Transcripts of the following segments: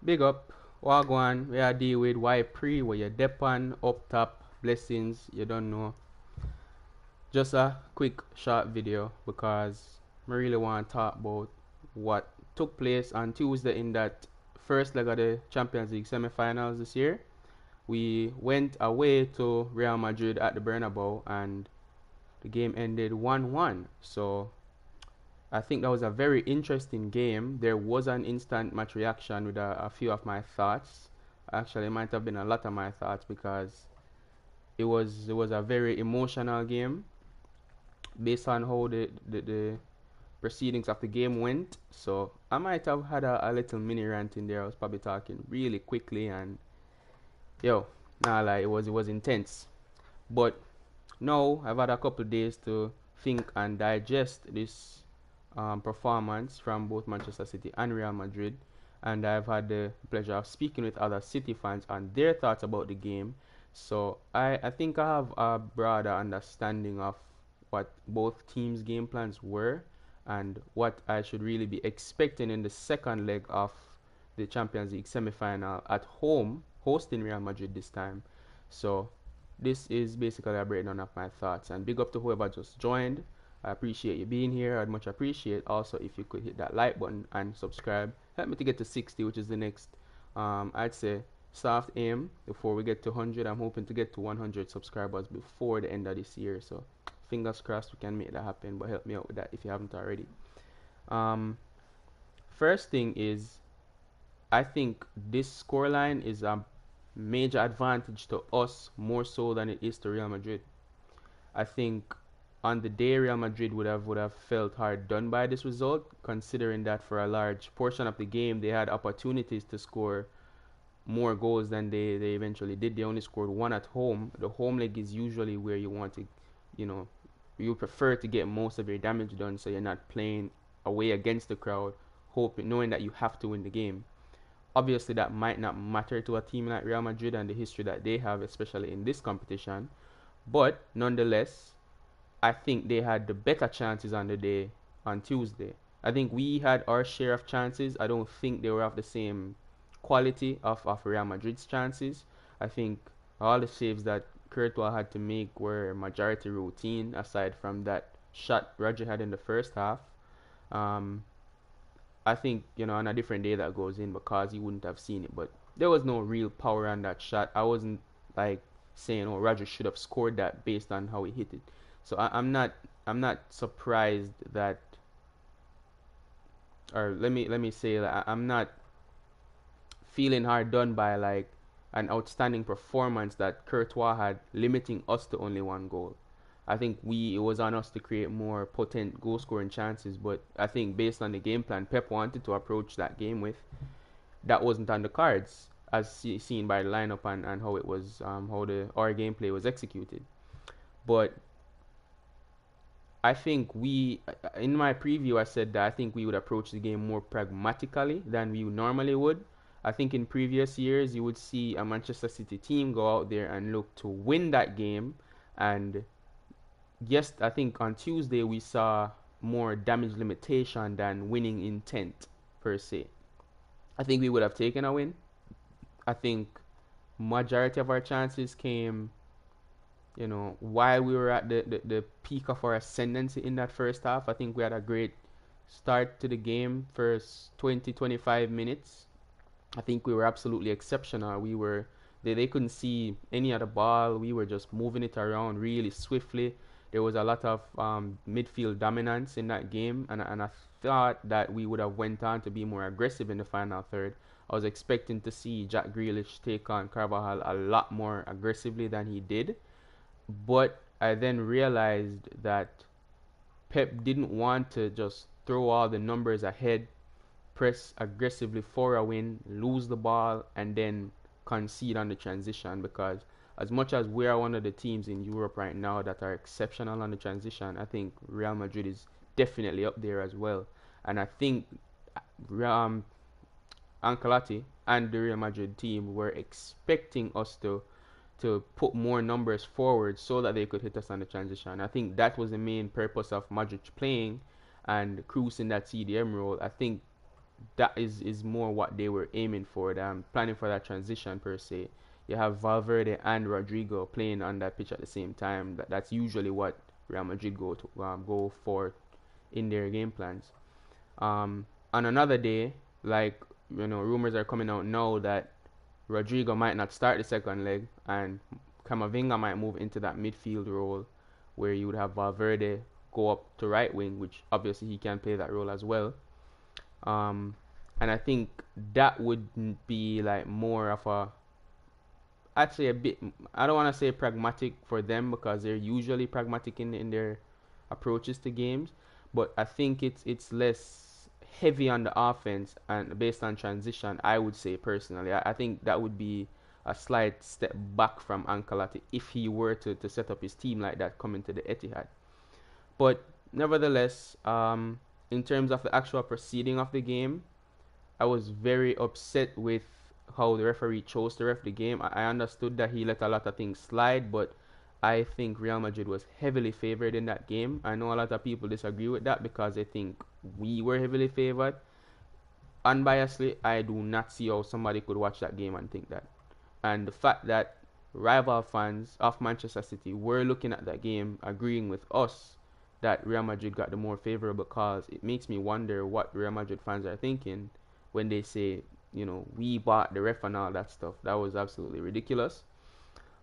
Big up, Wagwan, we are deal with Y pre where you depan up top blessings, you don't know. Just a quick short video because I really want to talk about what took place on Tuesday in that first leg of the Champions League semi-finals this year. We went away to Real Madrid at the Bernabeu and the game ended 1-1. So I think that was a very interesting game. There was an instant match reaction with a few of my thoughts. Actually, it might have been a lot of my thoughts because it was a very emotional game based on how the proceedings of the game went. So I might have had a little mini rant in there. I was probably talking really quickly and yo, nah, like it was intense. But now I've had a couple days to think and digest this performance from both Manchester City and Real Madrid, and I've had the pleasure of speaking with other City fans on their thoughts about the game. So I think I have a broader understanding of what both teams' game plans were and what I should really be expecting in the second leg of the Champions League semi-final at home, hosting Real Madrid this time. So this is basically a breakdown of my thoughts. And big up to whoever just joined. I appreciate you being here. I'd much appreciate also if you could hit that like button and subscribe. Help me to get to 60, which is the next, I'd say, soft aim before we get to 100. I'm hoping to get to 100 subscribers before the end of this year. So fingers crossed we can make that happen. But help me out with that if you haven't already. Um, First thing is, I think this scoreline is a major advantage to us more so than it is to Real Madrid. I think on the day Real Madrid would have felt hard done by this result, considering that for a large portion of the game they had opportunities to score more goals than they eventually did. They only scored one at home. The home leg is usually where you want to, you know, you prefer to get most of your damage done so you're not playing away against the crowd, hoping knowing that you have to win the game. Obviously that might not matter to a team like Real Madrid and the history that they have, especially in this competition. But nonetheless, I think they had the better chances on the day on Tuesday. I think we had our share of chances. I don't think they were of the same quality of Real Madrid's chances. I think all the saves that Courtois had to make were majority routine, aside from that shot Roger had in the first half. Um, I think, on a different day that goes in because he wouldn't have seen it, but there was no real power on that shot. I wasn't like saying, oh, Roger should have scored that based on how he hit it. So I'm not surprised that, or let me say that I'm not feeling hard done by like an outstanding performance that Courtois had, limiting us to only one goal. I think it was on us to create more potent goal scoring chances, but I think based on the game plan Pep wanted to approach that game with, that wasn't on the cards, as seen by the lineup and how it was, how the our gameplay was executed. But I think in my preview, I said that I think we would approach the game more pragmatically than we normally would. I think in previous years, you would see a Manchester City team go out there and look to win that game. And yes, I think on Tuesday, we saw more damage limitation than winning intent per se. I think we would have taken a win. I think majority of our chances came, while we were at the peak of our ascendancy in that first half. I think we had a great start to the game, first 20, 25 minutes. I think we were absolutely exceptional. They couldn't see any of the ball. We were just moving it around really swiftly. There was a lot of midfield dominance in that game, and I thought that we would have went on to be more aggressive in the final third. I was expecting to see Jack Grealish take on Carvajal a lot more aggressively than he did, but I then realized that Pep didn't want to just throw all the numbers ahead, press aggressively for a win, lose the ball, and then concede on the transition. Because as much as we are one of the teams in Europe right now that are exceptional on the transition, I think Real Madrid is definitely up there as well. And I think um, Ancelotti and the Real Madrid team were expecting us to put more numbers forward so that they could hit us on the transition. I think that was the main purpose of Modric playing and Kroos in that CDM role. I think that is more what they were aiming for. Them planning for that transition per se. You have Valverde and Rodrigo playing on that pitch at the same time. That's usually what Real Madrid go for in their game plans. On another day, like rumors are coming out now that Rodrigo might not start the second leg, and Camavinga might move into that midfield role, where you would have Valverde go up to right wing, which obviously he can play that role as well. Um, and I think that would be like more of a, I'd say a bit. I don't want to say pragmatic for them because they're usually pragmatic in their approaches to games, but I think it's less heavy on the offense and based on transition. I would say personally, I think that would be a slight step back from Ancelotti if he were to set up his team like that coming to the Etihad. But nevertheless, in terms of the actual proceeding of the game, I was very upset with how the referee chose to ref the game. I understood that he let a lot of things slide, but I think Real Madrid was heavily favored in that game. I know a lot of people disagree with that because they think we were heavily favored. Unbiasedly, I do not see how somebody could watch that game and think that. And the fact that rival fans of Manchester City were looking at that game, agreeing with us that Real Madrid got the more favorable cause, it makes me wonder what Real Madrid fans are thinking when they say, we bought the ref and all that stuff. That was absolutely ridiculous.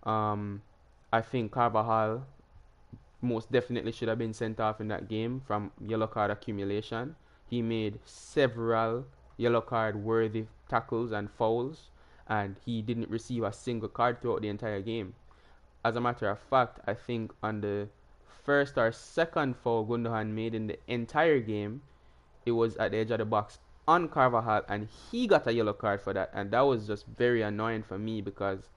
I think Carvajal most definitely should have been sent off in that game from yellow card accumulation. He made several yellow card worthy tackles and fouls, and he didn't receive a single card throughout the entire game. As a matter of fact, I think on the first or second foul Gundogan made in the entire game, it was at the edge of the box on Carvajal, and he got a yellow card for that, and that was just very annoying for me because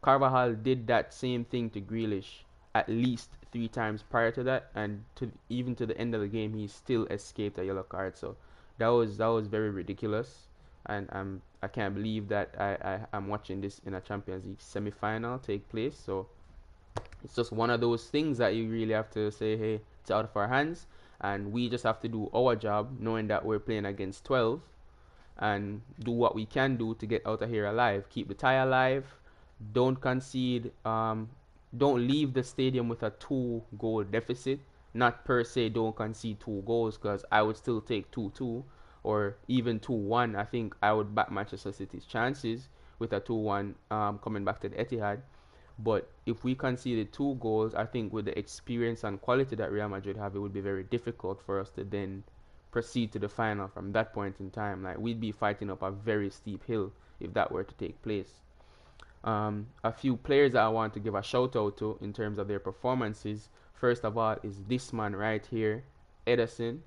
Carvajal did that same thing to Grealish at least 3 times prior to that, and even to the end of the game, he still escaped a yellow card. So that was very ridiculous, and I can't believe that I'm watching this in a Champions League semi-final take place. So it's just one of those things that you really have to say, hey, it's out of our hands, and we just have to do our job, knowing that we're playing against 12, and do what we can do to get out of here alive. Keep the tie alive. Don't concede. Don't leave the stadium with a 2-goal deficit. Not per se don't concede 2 goals, because I would still take 2-2 or even 2-1. I think I would back Manchester City's chances with a 2-1 coming back to the Etihad. But if we conceded 2 goals, I think with the experience and quality that Real Madrid have, it would be very difficult for us to then proceed to the final from that point in time. Like, we'd be fighting up a very steep hill if that were to take place. A few players that I want to give a shout out to in terms of their performances. First of all is this man right here, Ederson.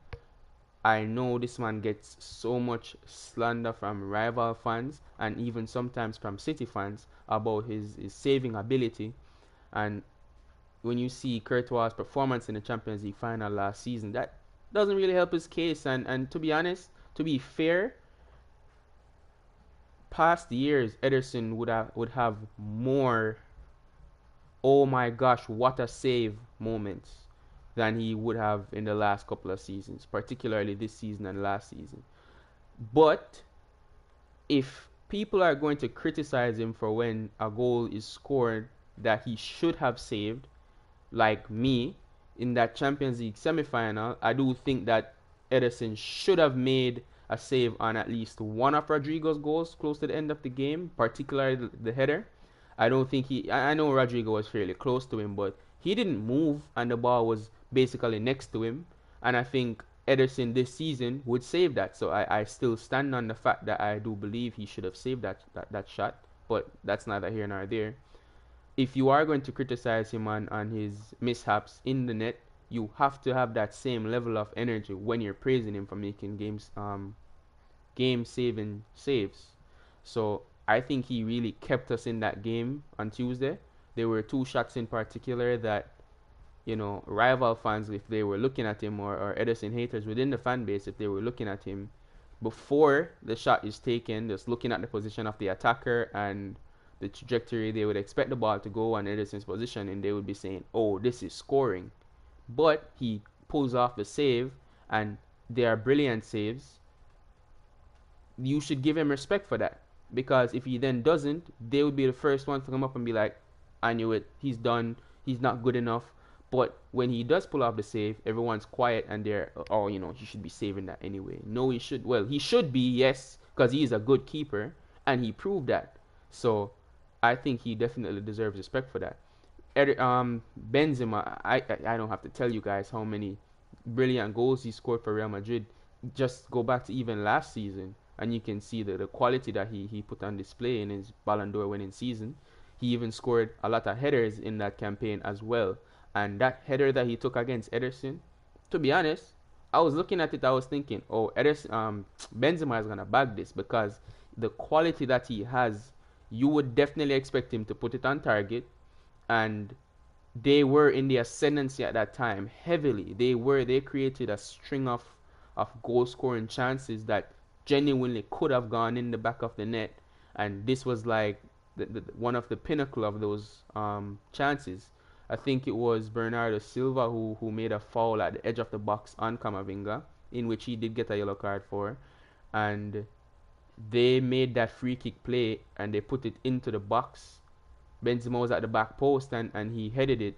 I know this man gets so much slander from rival fans and even sometimes from City fans about his saving ability. And when you see Courtois' performance in the Champions League final last season, that doesn't really help his case. And to be honest, to be fair, past years Ederson would have more oh my gosh, what a save moments than he would have in the last couple of seasons, particularly this season and last season. But if people are going to criticize him for when a goal is scored that he should have saved, like me in that Champions League semi-final, I do think that Ederson should have made a save on at least one of Rodrigo's goals close to the end of the game, particularly the header. I don't think I know Rodrigo was fairly close to him, but he didn't move and the ball was basically next to him. And I think Ederson this season would save that. So I still stand on the fact that I do believe he should have saved that shot. But that's neither here nor there. If you are going to criticize him on his mishaps in the net, you have to have that same level of energy when you're praising him for making game saving saves. So I think he really kept us in that game on Tuesday. There were 2 shots in particular that, rival fans, if they were looking at him, or Ederson haters within the fan base, if they were looking at him before the shot is taken, just looking at the position of the attacker and the trajectory they would expect the ball to go on Ederson's position, and they would be saying, oh, this is scoring. But he pulls off the save, and they are brilliant saves. you should give him respect for that. Because if he then doesn't, they would be the first ones to come up and be like, I knew it, he's done, he's not good enough. But when he does pull off the save, everyone's quiet and they're, oh, he should be saving that anyway. No, he should. Well, he should be, yes, because he's a good keeper and he proved that. So I think he definitely deserves respect for that. Benzema, I don't have to tell you guys how many brilliant goals he scored for Real Madrid. Just go back to even last season, and you can see the quality that he put on display in his Ballon d'Or winning season. He even scored a lot of headers in that campaign as well. And that header that he took against Ederson, to be honest, I was looking at it, I was thinking, oh, Benzema is gonna bag this because the quality that he has, you would definitely expect him to put it on target, and they were in the ascendancy at that time heavily. They created a string of goal scoring chances that genuinely could have gone in the back of the net, and this was like one of the pinnacle of those chances. I think it was Bernardo Silva who made a foul at the edge of the box on Camavinga, in which he did get a yellow card for, and they made that free kick play and they put it into the box. Benzema was at the back post and he headed it.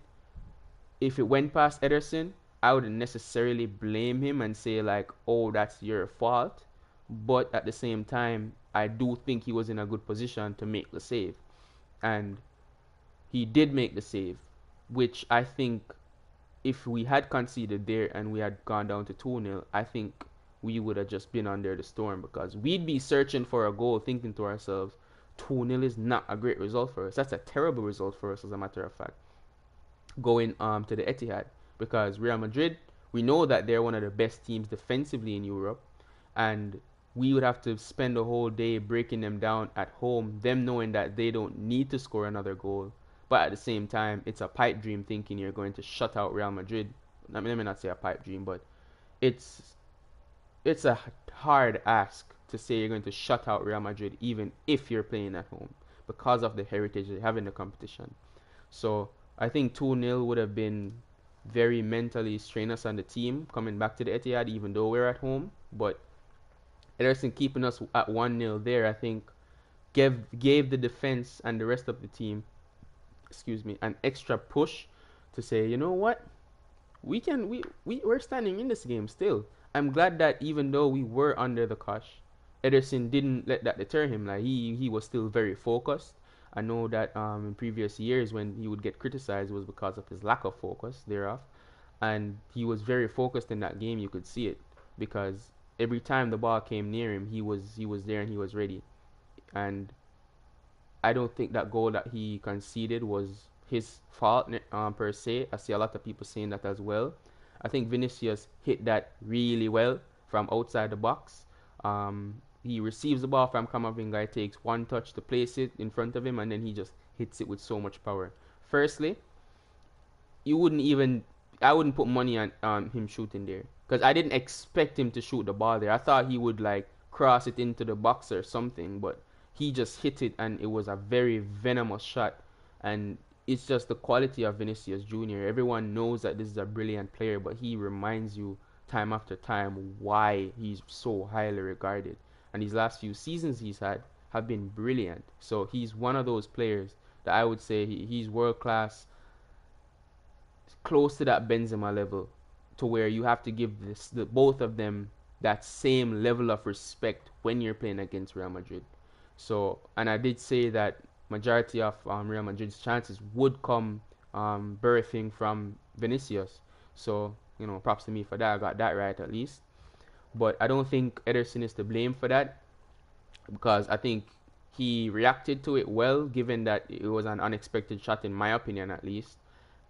If it went past Ederson, I wouldn't necessarily blame him and say like, oh, that's your fault. But at the same time, I do think he was in a good position to make the save. And he did make the save, which I think if we had conceded there and we had gone down to 2-0, I think we would have just been under the storm because we'd be searching for a goal, thinking to ourselves, 2-0 is not a great result for us. That's a terrible result for us, as a matter of fact, going to the Etihad. Because Real Madrid, we know that they're one of the best teams defensively in Europe, and we would have to spend the whole day breaking them down at home, them knowing that they don't need to score another goal. But at the same time, it's a pipe dream thinking you're going to shut out Real Madrid. I mean, let me not say a pipe dream, but it's it's a hard ask to say you're going to shut out Real Madrid even if you're playing at home because of the heritage they have in the competition. So I think 2-0 would have been very mentally strenuous on the team coming back to the Etihad even though we're at home. But Ederson keeping us at 1-0 there, I think, gave the defense and the rest of the team, excuse me, an extra push to say, you know what, we're standing in this game still. I'm glad that even though we were under the cosh, Ederson didn't let that deter him. Like he was still very focused. I know that in previous years when he would get criticized was because of his lack of focus thereof, and he was very focused in that game. You could see it because every time the ball came near him, he was there and he was ready. And I don't think that goal that he conceded was his fault per se. I see a lot of people saying that as well. I think Vinicius hit that really well from outside the box. He receives the ball from Camavinga. It takes one touch to place it in front of him, and then he just hits it with so much power. Firstly, you wouldn't even I wouldn't put money on him shooting there because I didn't expect him to shoot the ball there. I thought he would like cross it into the box or something, but he just hit it and it was a very venomous shot. And it's just the quality of Vinicius Jr. Everyone knows that this is a brilliant player, but he reminds you time after time why he's so highly regarded. And these last few seasons he's had have been brilliant. So he's one of those players that I would say he's world class, close to that Benzema level, to where you have to give both of them that same level of respect when you're playing against Real Madrid. So, and I did say that majority of Real Madrid's chances would come birthing from Vinicius. So, props to me for that. I got that right at least. But I don't think Ederson is to blame for that because I think he reacted to it well, given that it was an unexpected shot, in my opinion at least.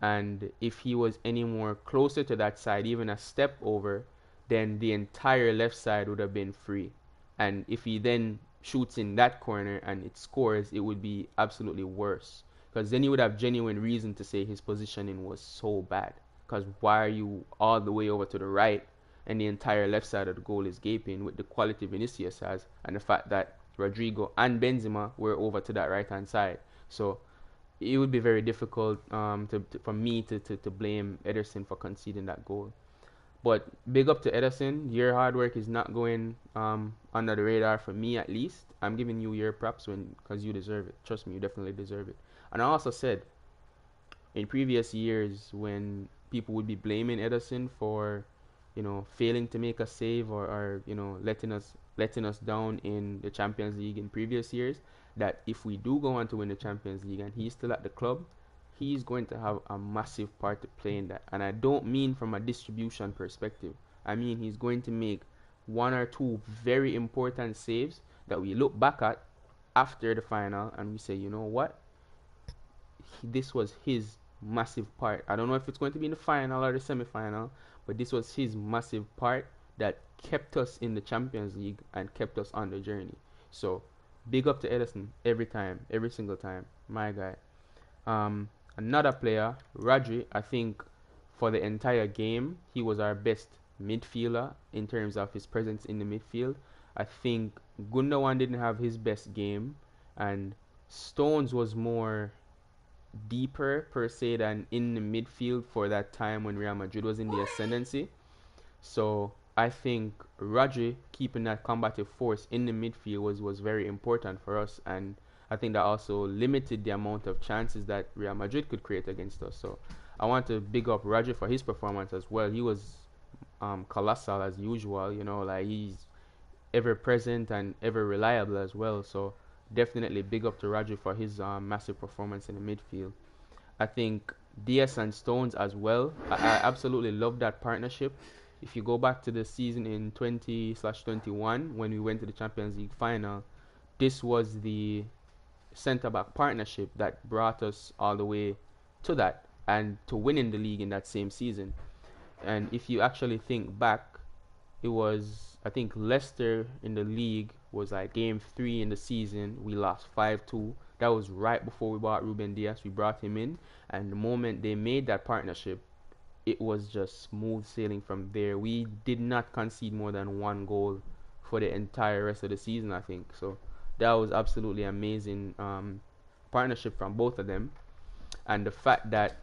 And if he was any more closer to that side, even a step over, then the entire left side would have been free. And if he then shoots in that corner and it scores, it would be absolutely worse. Because then you would have genuine reason to say his positioning was so bad. Because why are you all the way over to the right and the entire left side of the goal is gaping with the quality Vinicius has and the fact that Rodrigo and Benzema were over to that right hand side. So it would be very difficult for me to blame Ederson for conceding that goal. But big up to Edison. Your hard work is not going under the radar for me at least. I'm giving you your props when because you deserve it. Trust me, you definitely deserve it. And I also said in previous years when people would be blaming Edison for, failing to make a save or letting us down in the Champions League in previous years, that if we do go on to win the Champions League and he's still at the club, he's going to have a massive part to play in that. And I don't mean from a distribution perspective. I mean he's going to make one or two very important saves that we look back at after the final and we say, you know what? This was his massive part. I don't know if it's going to be in the final or the semi-final, but this was his massive part that kept us in the Champions League and kept us on the journey. So big up to Edison every time, every single time, my guy. Another player, Rodri, I think for the entire game, he was our best midfielder in terms of his presence in the midfield. I think Gundogan didn't have his best game, and Stones was more deeper per se than in the midfield for that time when Real Madrid was in the ascendancy. So I think Rodri keeping that combative force in the midfield was very important for us, and I think that also limited the amount of chances that Real Madrid could create against us. So I want to big up Rodri for his performance as well. He was colossal as usual, like he's ever present and ever reliable as well. So definitely big up to Rodri for his massive performance in the midfield. I think Diaz and Stones as well. I absolutely love that partnership. If you go back to the season in 20/21 when we went to the Champions League final, this was the centre back partnership that brought us all the way to that and to winning the league in that same season. And if you actually think back, it was, I think, Leicester in the league was like game 3 in the season. We lost 5-2. That was right before we bought Ruben Diaz. We brought him in, and the moment they made that partnership, it was just smooth sailing from there. We did not concede more than one goal for the entire rest of the season, I think. So that was absolutely amazing partnership from both of them. And the fact that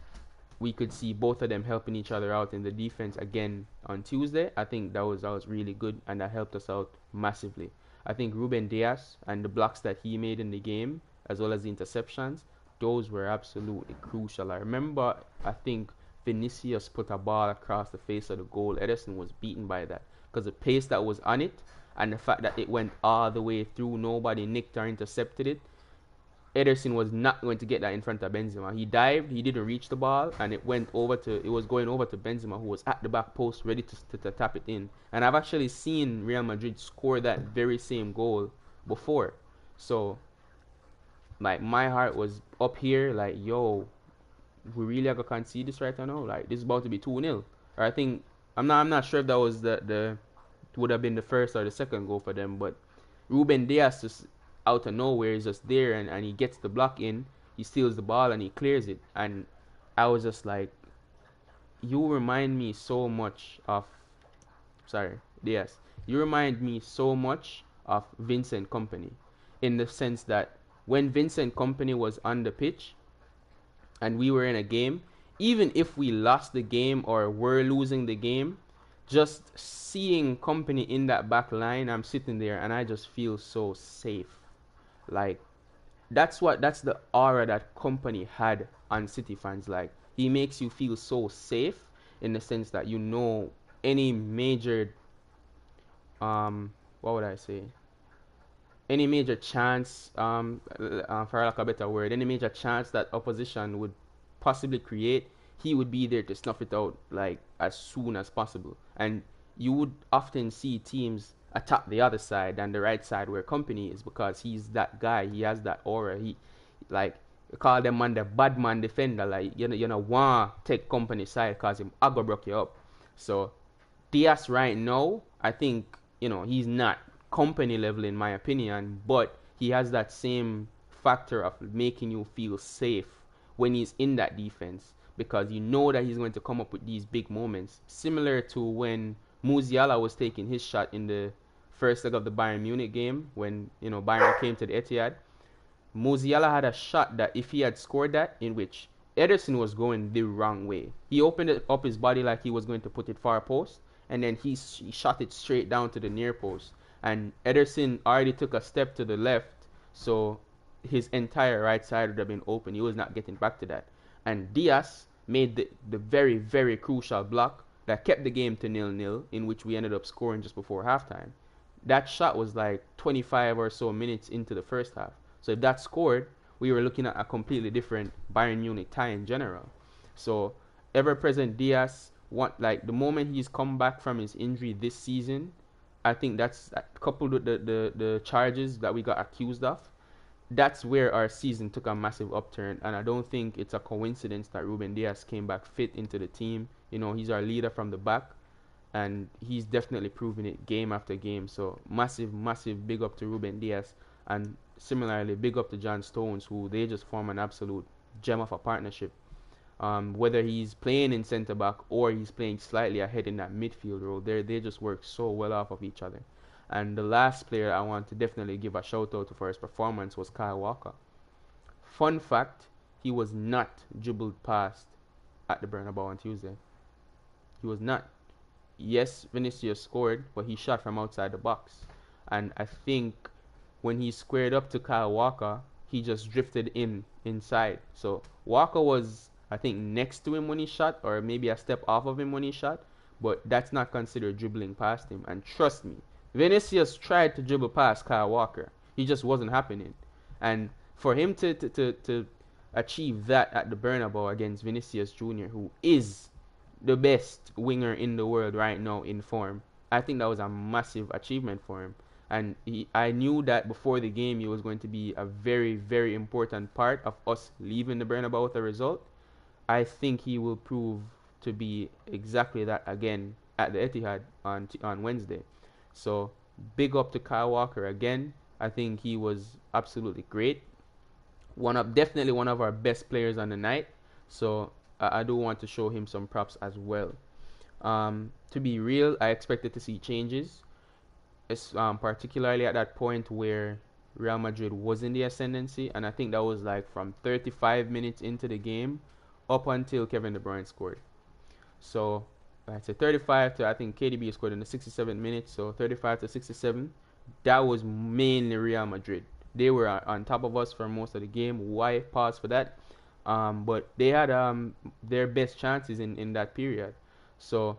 we could see both of them helping each other out in the defense again on Tuesday, I think that was really good, and that helped us out massively. I think Ruben Diaz and the blocks that he made in the game, as well as the interceptions, those were absolutely crucial. I remember, I think Vinicius put a ball across the face of the goal. Ederson was beaten by that because the pace that was on it and the fact that it went all the way through, nobody nicked or intercepted it. Ederson was not going to get that in front of Benzema. He dived, he didn't reach the ball, and it was going over to Benzema, who was at the back post ready to tap it in. And I've actually seen Real Madrid score that very same goal before. So like my heart was up here, like, yo, we really are gonna concede this right now. Like this is about to be 2-0. Or I think I'm not sure if that was the would have been the first or the second goal for them, but Ruben Diaz just out of nowhere is just there, and he gets the block in, he steals the ball and he clears it, and I was just like, you remind me so much of Diaz. You remind me so much of Vincent Kompany, in the sense that when Vincent Kompany was on the pitch and we were in a game, even if we lost the game or were losing the game, just seeing Kompany in that back line, I'm sitting there and I just feel so safe. Like that's the aura that Kompany had on City fans. Like he makes you feel so safe in the sense that any major what would I say? Any major chance, for lack of a better word, any major chance that opposition would possibly create, he would be there to snuff it out like as soon as possible. And you would often see teams attack the other side and the right side where Kompany is, because he's that guy. He has that aura. He like call them man the bad man defender. Like you know want take Kompany side because him I go broke you up. So Diaz right now, I think he's not Kompany level in my opinion, but he has that same factor of making you feel safe when he's in that defense, because you know that he's going to come up with these big moments, similar to when Musiala was taking his shot in the first leg of the Bayern Munich game when Bayern came to the Etihad. Musiala had a shot that if he had scored that, in which Ederson was going the wrong way, he opened up his body like he was going to put it far post, and then he shot it straight down to the near post. And Ederson already took a step to the left, so his entire right side would have been open. He was not getting back to that. And Diaz made the very, very crucial block that kept the game to 0-0, in which we ended up scoring just before halftime. That shot was like 25 or so minutes into the first half. So if that scored, we were looking at a completely different Bayern Munich tie in general. So ever present Diaz, like the moment he's come back from his injury this season, I think that's coupled with the charges that we got accused of. That's where our season took a massive upturn, and I don't think it's a coincidence that Ruben Diaz came back fit into the team. He's our leader from the back, and he's definitely proven it game after game. So massive, massive big up to Ruben Diaz, and similarly big up to John Stones, who they just form an absolute gem of a partnership. Whether he's playing in centre back or he's playing slightly ahead in that midfield role, they just work so well off of each other. And the last player I want to definitely give a shout out to for his performance was Kyle Walker. Fun fact, he was not dribbled past at the Bernabeu on Tuesday. He was not. Yes, Vinicius scored, but he shot from outside the box. And I think when he squared up to Kyle Walker, he just drifted inside. So Walker was, I think, next to him when he shot, or maybe a step off of him when he shot, but that's not considered dribbling past him. And trust me, Vinicius tried to dribble past Kyle Walker. He just wasn't happening. And for him to achieve that at the Bernabeu against Vinicius Jr., who is the best winger in the world right now in form, I think that was a massive achievement for him. And I knew that before the game he was going to be a very, very important part of us leaving the Bernabeu with a result. I think he will prove to be exactly that again at the Etihad on Wednesday. So big up to Kyle Walker again. I think he was absolutely great. Definitely one of our best players on the night. So I do want to show him some props as well. To be real, I expected to see changes, particularly at that point where Real Madrid was in the ascendancy, and I think that was like from 35 minutes into the game up until Kevin De Bruyne scored. So I'd say 35 to, I think KDB scored in the 67th minute, so 35 to 67. That was mainly Real Madrid. They were on top of us for most of the game. Why pause for that? But they had their best chances in that period. So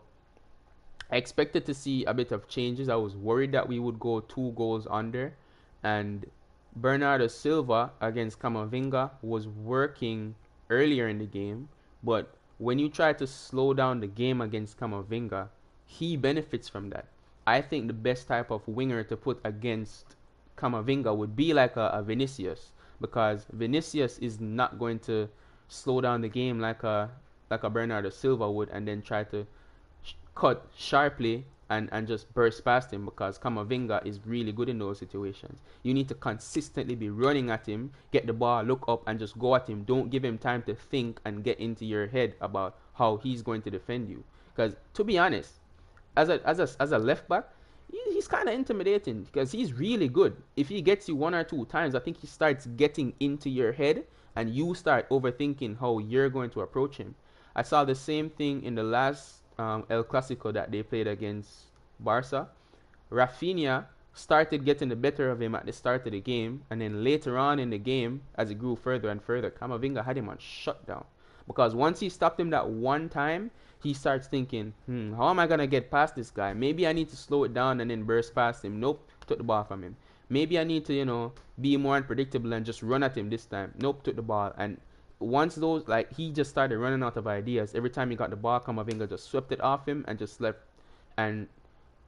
I expected to see a bit of changes. I was worried that we would go 2 goals under, and Bernardo Silva against Camavinga was working earlier in the game, but when you try to slow down the game against Camavinga, he benefits from that. I think the best type of winger to put against Camavinga would be like a Vinicius, because Vinicius is not going to slow down the game like a Bernardo Silva would and then try to cut sharply and just burst past him, because Camavinga is really good in those situations. You need to consistently be running at him, get the ball, look up, and just go at him. Don't give him time to think and get into your head about how he's going to defend you. Because to be honest, as a left back, he's kind of intimidating because he's really good. If he gets you 1 or 2 times, I think he starts getting into your head and you start overthinking how you're going to approach him. I saw the same thing in the last El Clasico that they played against Barca. Rafinha started getting the better of him at the start of the game, and then later on in the game, as it grew further and further, Camavinga had him on shutdown. Because once he stopped him that one time, he starts thinking, how am I going to get past this guy? Maybe I need to slow it down and then burst past him. Nope, took the ball from him. Maybe I need to, be more unpredictable and just run at him this time. Nope, took the ball. And once those, he just started running out of ideas. Every time he got the ball, Camavinga just swept it off him and just left. And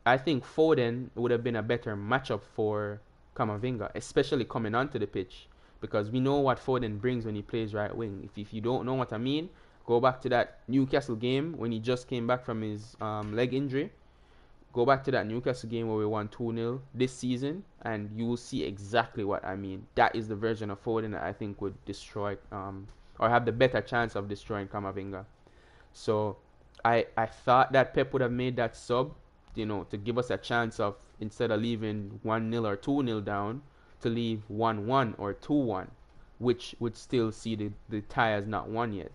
I think Foden would have been a better matchup for Camavinga, especially coming onto the pitch, because we know what Foden brings when he plays right wing. If you don't know what I mean, go back to that Newcastle game when he just came back from his leg injury. Go back to that Newcastle game where we won 2-0 this season, and you will see exactly what I mean. That is the version of Foden that I think would destroy or have the better chance of destroying Camavinga. So I thought that Pep would have made that sub, to give us a chance of, instead of leaving 1-0 or 2-0 down, to leave 1-1 or 2-1, which would still see the tie as not won yet.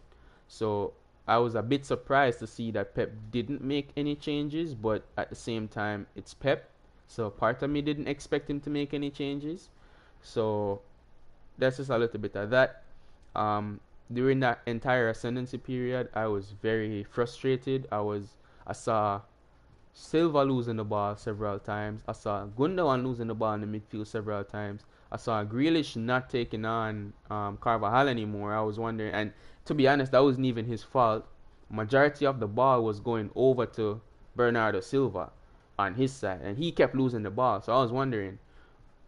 So I was a bit surprised to see that Pep didn't make any changes, but at the same time, it's Pep. So part of me didn't expect him to make any changes. So that's just a little bit of that. Um, During that entire ascendancy period, I was very frustrated. I saw Silva losing the ball several times. I saw Gundogan losing the ball in the midfield several times. I saw Grealish not taking on Carvajal anymore. I was wondering, and to be honest, that wasn't even his fault. Majority of the ball was going over to Bernardo Silva on his side, and he kept losing the ball. So I was wondering,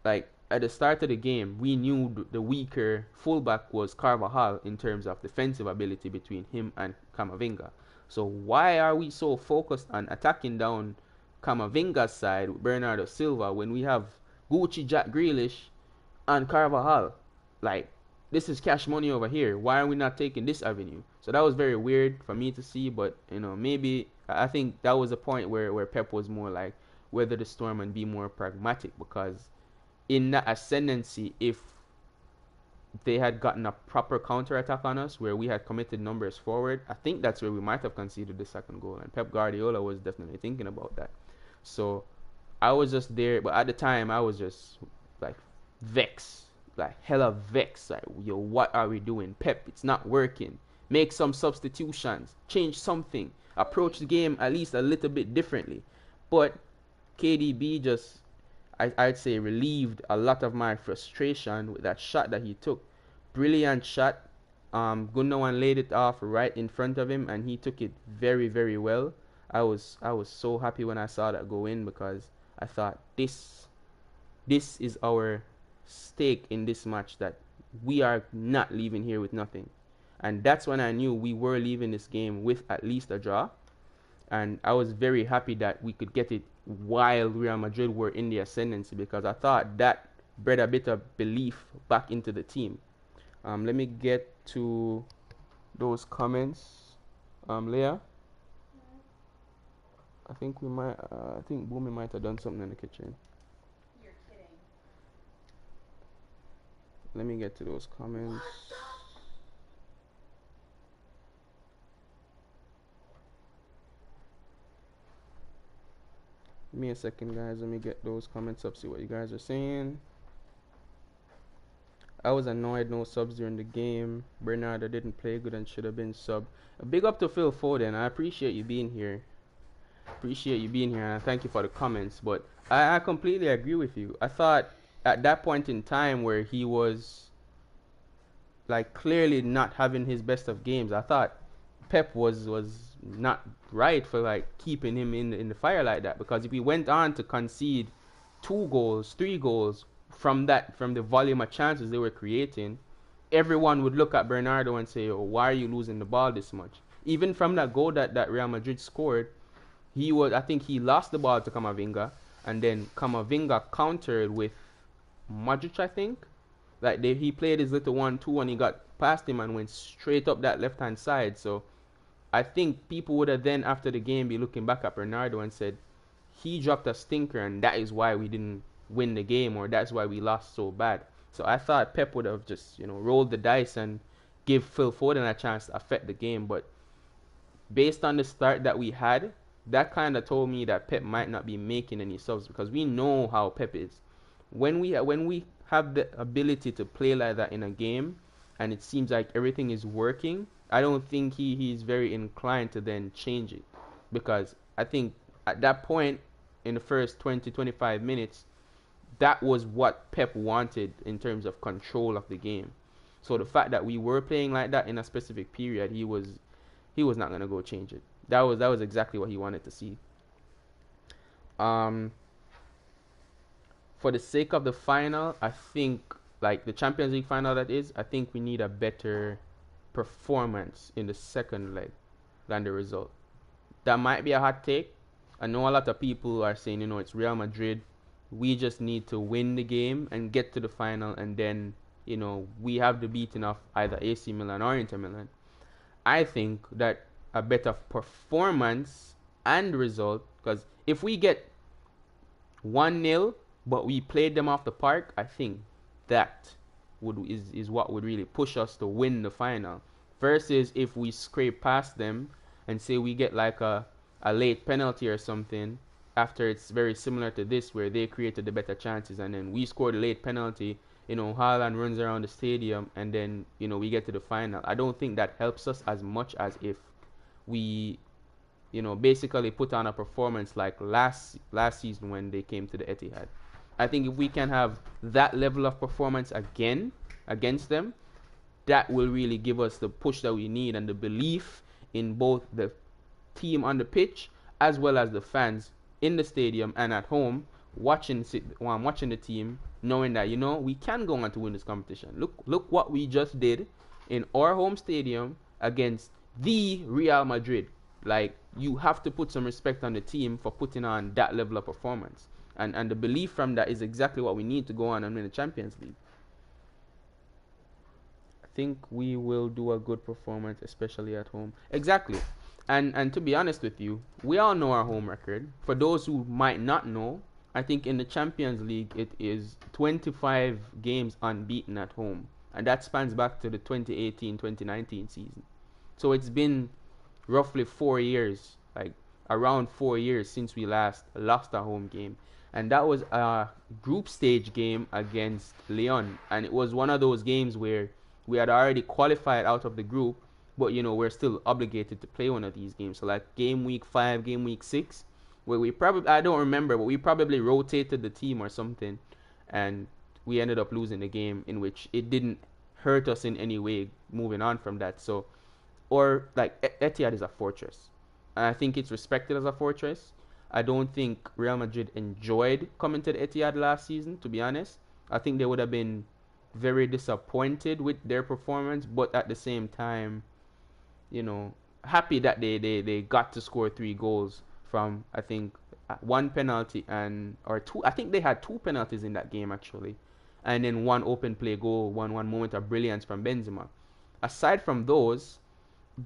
like at the start of the game, we knew the weaker fullback was Carvajal in terms of defensive ability between him and Camavinga. So why are we so focused on attacking down Camavinga's side with Bernardo Silva when we have Gucci, Jack Grealish, and Carvajal? Like, this is cash money over here. Why are we not taking this avenue? So that was very weird for me to see, but maybe I think that was a point where Pep was more like weather the storm and be more pragmatic, because in that ascendancy, if they had gotten a proper counter attack on us where we had committed numbers forward, I think that's where we might have conceded the second goal. And Pep Guardiola was definitely thinking about that. So I was just there, but at the time I was just like vexed, like hella vexed. Like, yo, what are we doing? Pep, it's not working. Make some substitutions, change something, approach the game at least a little bit differently. But KDB just, I'd say, relieved a lot of my frustration with that shot that he took. Brilliant shot. Gundogan laid it off right in front of him, and he took it very, very well. I was so happy when I saw that go in, because I thought this is our stake in this match, that we are not leaving here with nothing. And that's when I knew we were leaving this game with at least a draw. And I was very happy that we could get it while Real Madrid were in the ascendancy, because I thought that bred a bit of belief back into the team. Let me get to those comments. Leah, I think I think Boomy might have done something in the kitchen. You're kidding. Let me get to those comments. Give me a second, guys. Let me get those comments up, see what you guys are saying. I was annoyed no subs during the game. Bernardo didn't play good and should have been sub. A big up to Phil Foden. I appreciate you being here. And thank you for the comments. But I completely agree with you. I thought at that point in time where he was like clearly not having his best of games, I thought Pep was not right for like keeping him in the fire like that, because if he went on to concede 2 goals, 3 goals from the volume of chances they were creating, everyone would look at Bernardo and say, "Oh, why are you losing the ball this much?" Even from that goal that Real Madrid scored, I think he lost the ball to Camavinga, and then Camavinga countered with Modric, I think. Like he played his little 1-2 and he got past him and went straight up that left hand side. So I think people would have then, after the game, be looking back at Bernardo and said, he dropped a stinker and that is why we didn't win the game, or that's why we lost so bad. So I thought Pep would have just, rolled the dice and give Phil Foden a chance to affect the game. But based on the start that we had, that kind of told me that Pep might not be making any subs, because we know how Pep is. When we have the ability to play like that in a game, and it seems like everything is working, I don't think he's very inclined to then change it, because I think at that point in the first 20-25 minutes, that was what Pep wanted in terms of control of the game. So the fact that we were playing like that in a specific period, he was not gonna go change it. That was exactly what he wanted to see. For the sake of the final, I think, like the Champions League final that is, I think we need a better performance in the second leg than the result. That might be a hot take. I know a lot of people are saying, it's Real Madrid. We just need to win the game and get to the final, and then, we have the beating of either AC Milan or Inter Milan. I think that a better performance and result, because if we get 1-0 but we played them off the park, I think that is what would really push us to win the final. versus if we scrape past them and say we get like a late penalty or something after it's very similar to this where they created the better chances and then we scored a late penalty, Haaland runs around the stadium and then, we get to the final. I don't think that helps us as much as if we, basically put on a performance like last season when they came to the Etihad. I think if we can have that level of performance again against them, that will really give us the push that we need and the belief in both the team on the pitch as well as the fans in the stadium and at home watching the team, knowing that we can go on to win this competition. Look what we just did in our home stadium against the Real Madrid. Like, you have to put some respect on the team for putting on that level of performance, and the belief from that is exactly what we need to go on and win the Champions League. I think we will do a good performance, especially at home. Exactly. And to be honest with you, we all know our home record. For those who might not know, I think in the Champions League it is 25 games unbeaten at home. And that spans back to the 2018-2019 season. So it's been roughly 4 years, like around 4 years since we last lost a home game. And that was a group stage game against Lyon. And it was one of those games where we had already qualified out of the group, but we're still obligated to play one of these games. So like game week 5, game week 6, where we probably, I don't remember, but we probably rotated the team or something, and we ended up losing the game, in which it didn't hurt us in any way moving on from that. So, or like Etihad is a fortress, and I think it's respected as a fortress. I don't think Real Madrid enjoyed coming to the Etihad last season, to be honest. I think they would have been very disappointed with their performance, but at the same time, happy that they got to score 3 goals from, I think, one penalty or two. I think they had 2 penalties in that game actually, and then one open play goal, one moment of brilliance from Benzema. Aside from those,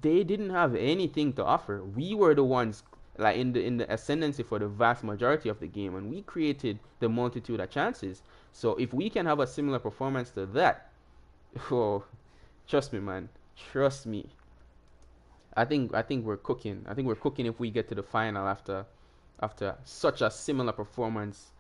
they didn't have anything to offer. We were the ones like in the ascendancy for the vast majority of the game, and we created the multitude of chances. So if we can have a similar performance to that, oh, trust me, man, trust me. I think we're cooking. I think we're cooking if we get to the final after such a similar performance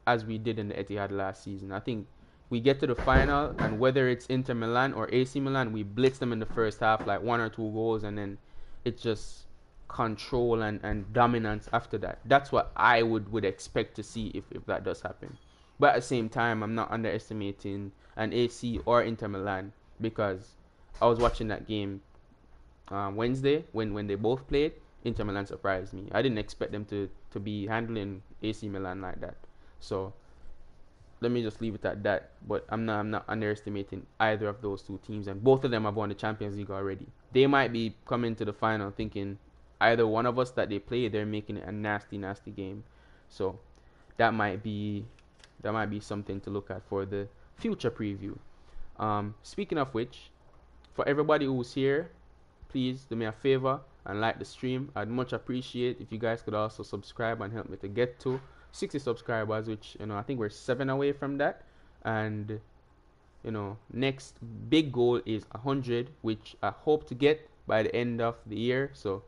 as we did in the Etihad last season. I think we get to the final, and whether it's Inter Milan or AC Milan, we blitz them in the first half, like 1 or 2 goals, and then it's just control and dominance after that. That's what I would expect to see if that does happen. But at the same time, I'm not underestimating an AC or Inter Milan, because I was watching that game Wednesday when they both played. Inter Milan surprised me. I didn't expect them to be handling AC Milan like that. So let me just leave it at that. But I'm not underestimating either of those 2 teams, and both of them have won the Champions League already. They might be coming to the final thinking either one of us that they play, they're making it a nasty game. So that might be something to look at for the future preview. Speaking of which, for everybody who's here, please do me a favor and like the stream. I'd much appreciate if you guys could also subscribe and help me to get to 60 subscribers, which I think we're 7 away from that. And next big goal is 100, which I hope to get by the end of the year. So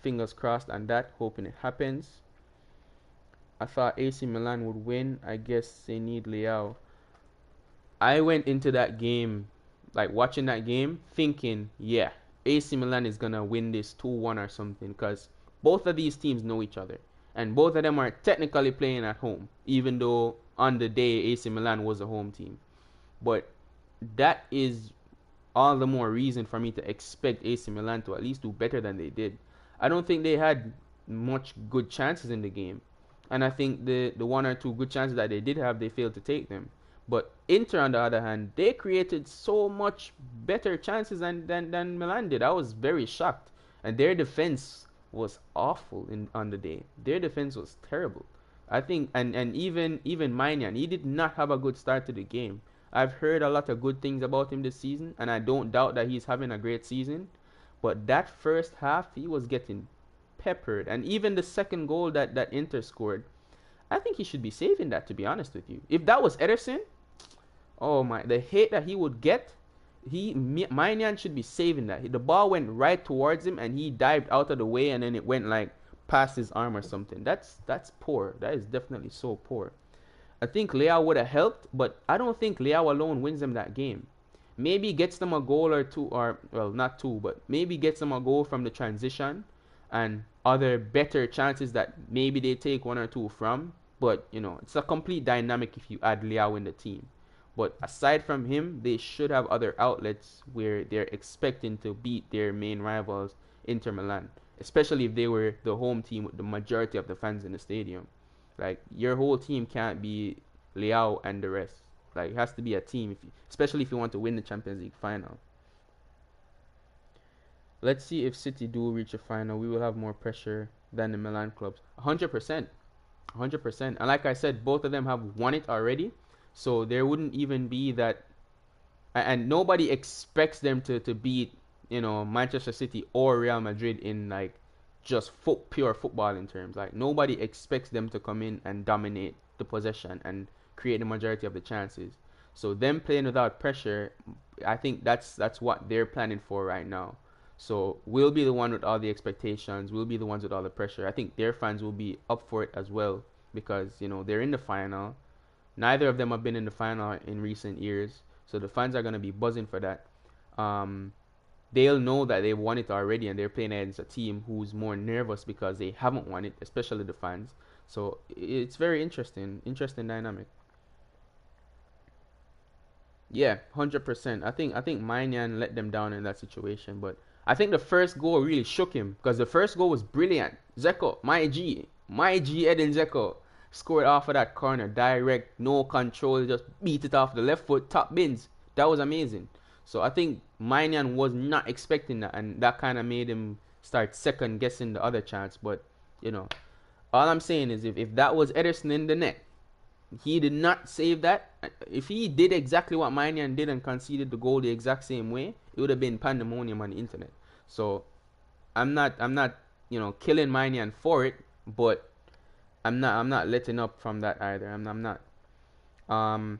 fingers crossed on that, hoping it happens. I thought AC Milan would win. I guess they need Leao. I went into that game, like watching that game, thinking, yeah, AC Milan is going to win this 2-1 or something, because both of these teams know each other. And both of them are technically playing at home, even though on the day AC Milan was a home team. But that is all the more reason for me to expect AC Milan to at least do better than they did. I don't think they had much good chances in the game. And I think the 1 or 2 good chances that they did have, they failed to take them. But Inter, on the other hand, they created so much better chances than Milan did. I was very shocked. And their defense was awful on the day. Their defense was terrible. I think, and even Maignan, he did not have a good start to the game. I've heard a lot of good things about him this season, and I don't doubt that he's having a great season. But that first half, he was getting peppered. And even the second goal that Inter scored, I think he should be saving that, to be honest with you. If that was Ederson, oh my, the hate that he would get Maignan should be saving that. The ball went right towards him and he dived out of the way and then it went like past his arm or something. That's poor. That is definitely so poor. I think Leao would have helped, but I don't think Leao alone wins them that game. Maybe gets them a goal or two, or well, not two, but maybe gets them a goal from the transition and other better chances that maybe they take one or two from. But it's a complete dynamic if you add Leao in the team. But aside from him, they should have other outlets where they're expecting to beat their main rivals, Inter Milan, especially if they were the home team with the majority of the fans in the stadium. Like your whole team can't be Leao and the rest. Like it has to be a team, especially if you want to win the Champions League final. Let's see if City do reach a final. We will have more pressure than the Milan clubs. 100%. 100%. And like I said, both of them have won it already. So there wouldn't even be that. And nobody expects them to beat, Manchester City or Real Madrid in like just pure footballing terms. Like nobody expects them to come in and dominate the possession and create the majority of the chances. So them playing without pressure, I think that's what they're planning for right now. So we'll be the one with all the expectations. We'll be the ones with all the pressure. I think their fans will be up for it as well because they're in the final. Neither of them have been in the final in recent years, so the fans are gonna be buzzing for that. They'll know that they won it already, and they're playing against a team who's more nervous because they haven't won it, especially the fans. So it's very interesting dynamic. Yeah, 100%. I think Maignan let them down in that situation, but I think the first goal really shook him because the first goal was brilliant. Zeko, my G, Edin Zeko scored off of that corner, direct, no control, just beat it off the left foot, top bins. That was amazing. So I think Maignan was not expecting that, and that kind of made him start second guessing the other chance. But you know, all I'm saying is if that was Ederson in the net, he did not save that. If he did exactly what Maignan did and conceded the goal the exact same way, it would have been pandemonium on the internet. So I'm not killing Maignan for it, but I'm not letting up from that either. I'm not. Um,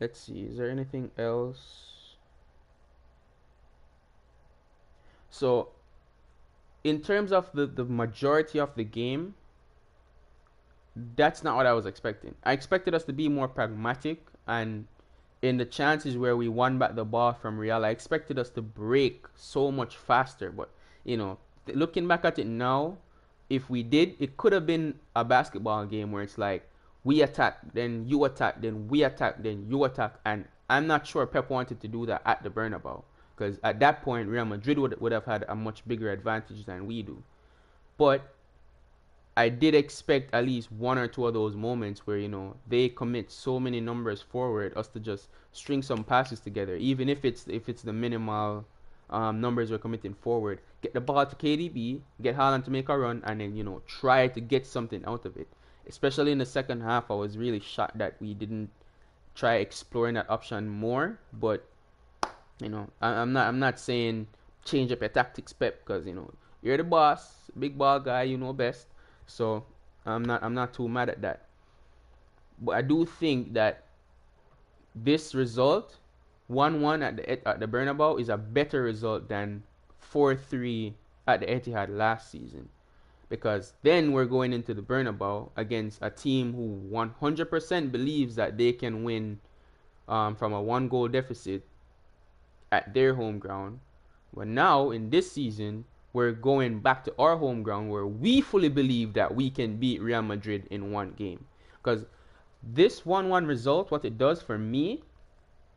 let's see. Is there anything else? So in terms of the majority of the game, that's not what I was expecting. I expected us to be more pragmatic, and in the chances where we won back the ball from Real, I expected us to break so much faster. But looking back at it now, if we did, it could have been a basketball game where it's like we attack, then you attack, then we attack, then you attack, and I'm not sure Pep wanted to do that at the Bernabeu because at that point Real Madrid would have had a much bigger advantage than we do. But I did expect at least one or two of those moments where they commit so many numbers forward, us to just string some passes together, even if it's the minimal numbers we're committing forward. Get the ball to KDB, get Haaland to make a run, and then try to get something out of it. Especially in the second half, I was really shocked that we didn't try exploring that option more. But I'm not saying change up your tactics, Pep, because you're the boss, big ball guy, you know best. So I'm not too mad at that. But I do think that this result, 1-1 at the Bernabeu, is a better result than 4-3 at the Etihad last season. Because then we're going into the Bernabeu against a team who 100% believes that they can win from a one-goal deficit at their home ground. But now in this season, we're going back to our home ground where we fully believe that we can beat Real Madrid in one game. Because this 1-1 result, what it does for me,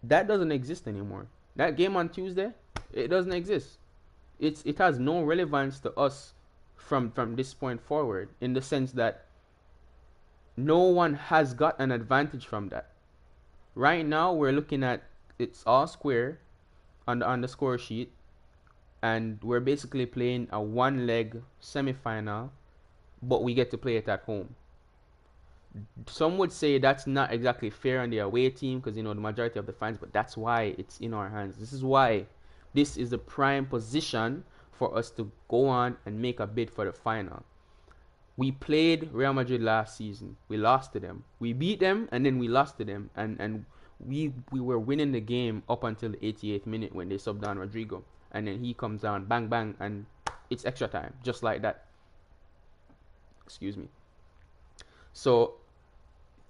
that doesn't exist anymore. That game on Tuesday, it doesn't exist. It has no relevance to us from this point forward, in the sense that no one has got an advantage from that. Right now, we're looking at it's all square on the score sheet, and we're basically playing a one-leg semi-final, but we get to play it at home. Some would say that's not exactly fair on the away team because the majority of the fans, but that's why it's in our hands. This is why this is the prime position for us to go on and make a bid for the final. We played Real Madrid last season. We lost to them. We beat them and then we lost to them. And we were winning the game up until the 88th minute when they subbed on Rodrigo. And then he comes down, bang, bang, and it's extra time. Just like that. Excuse me. So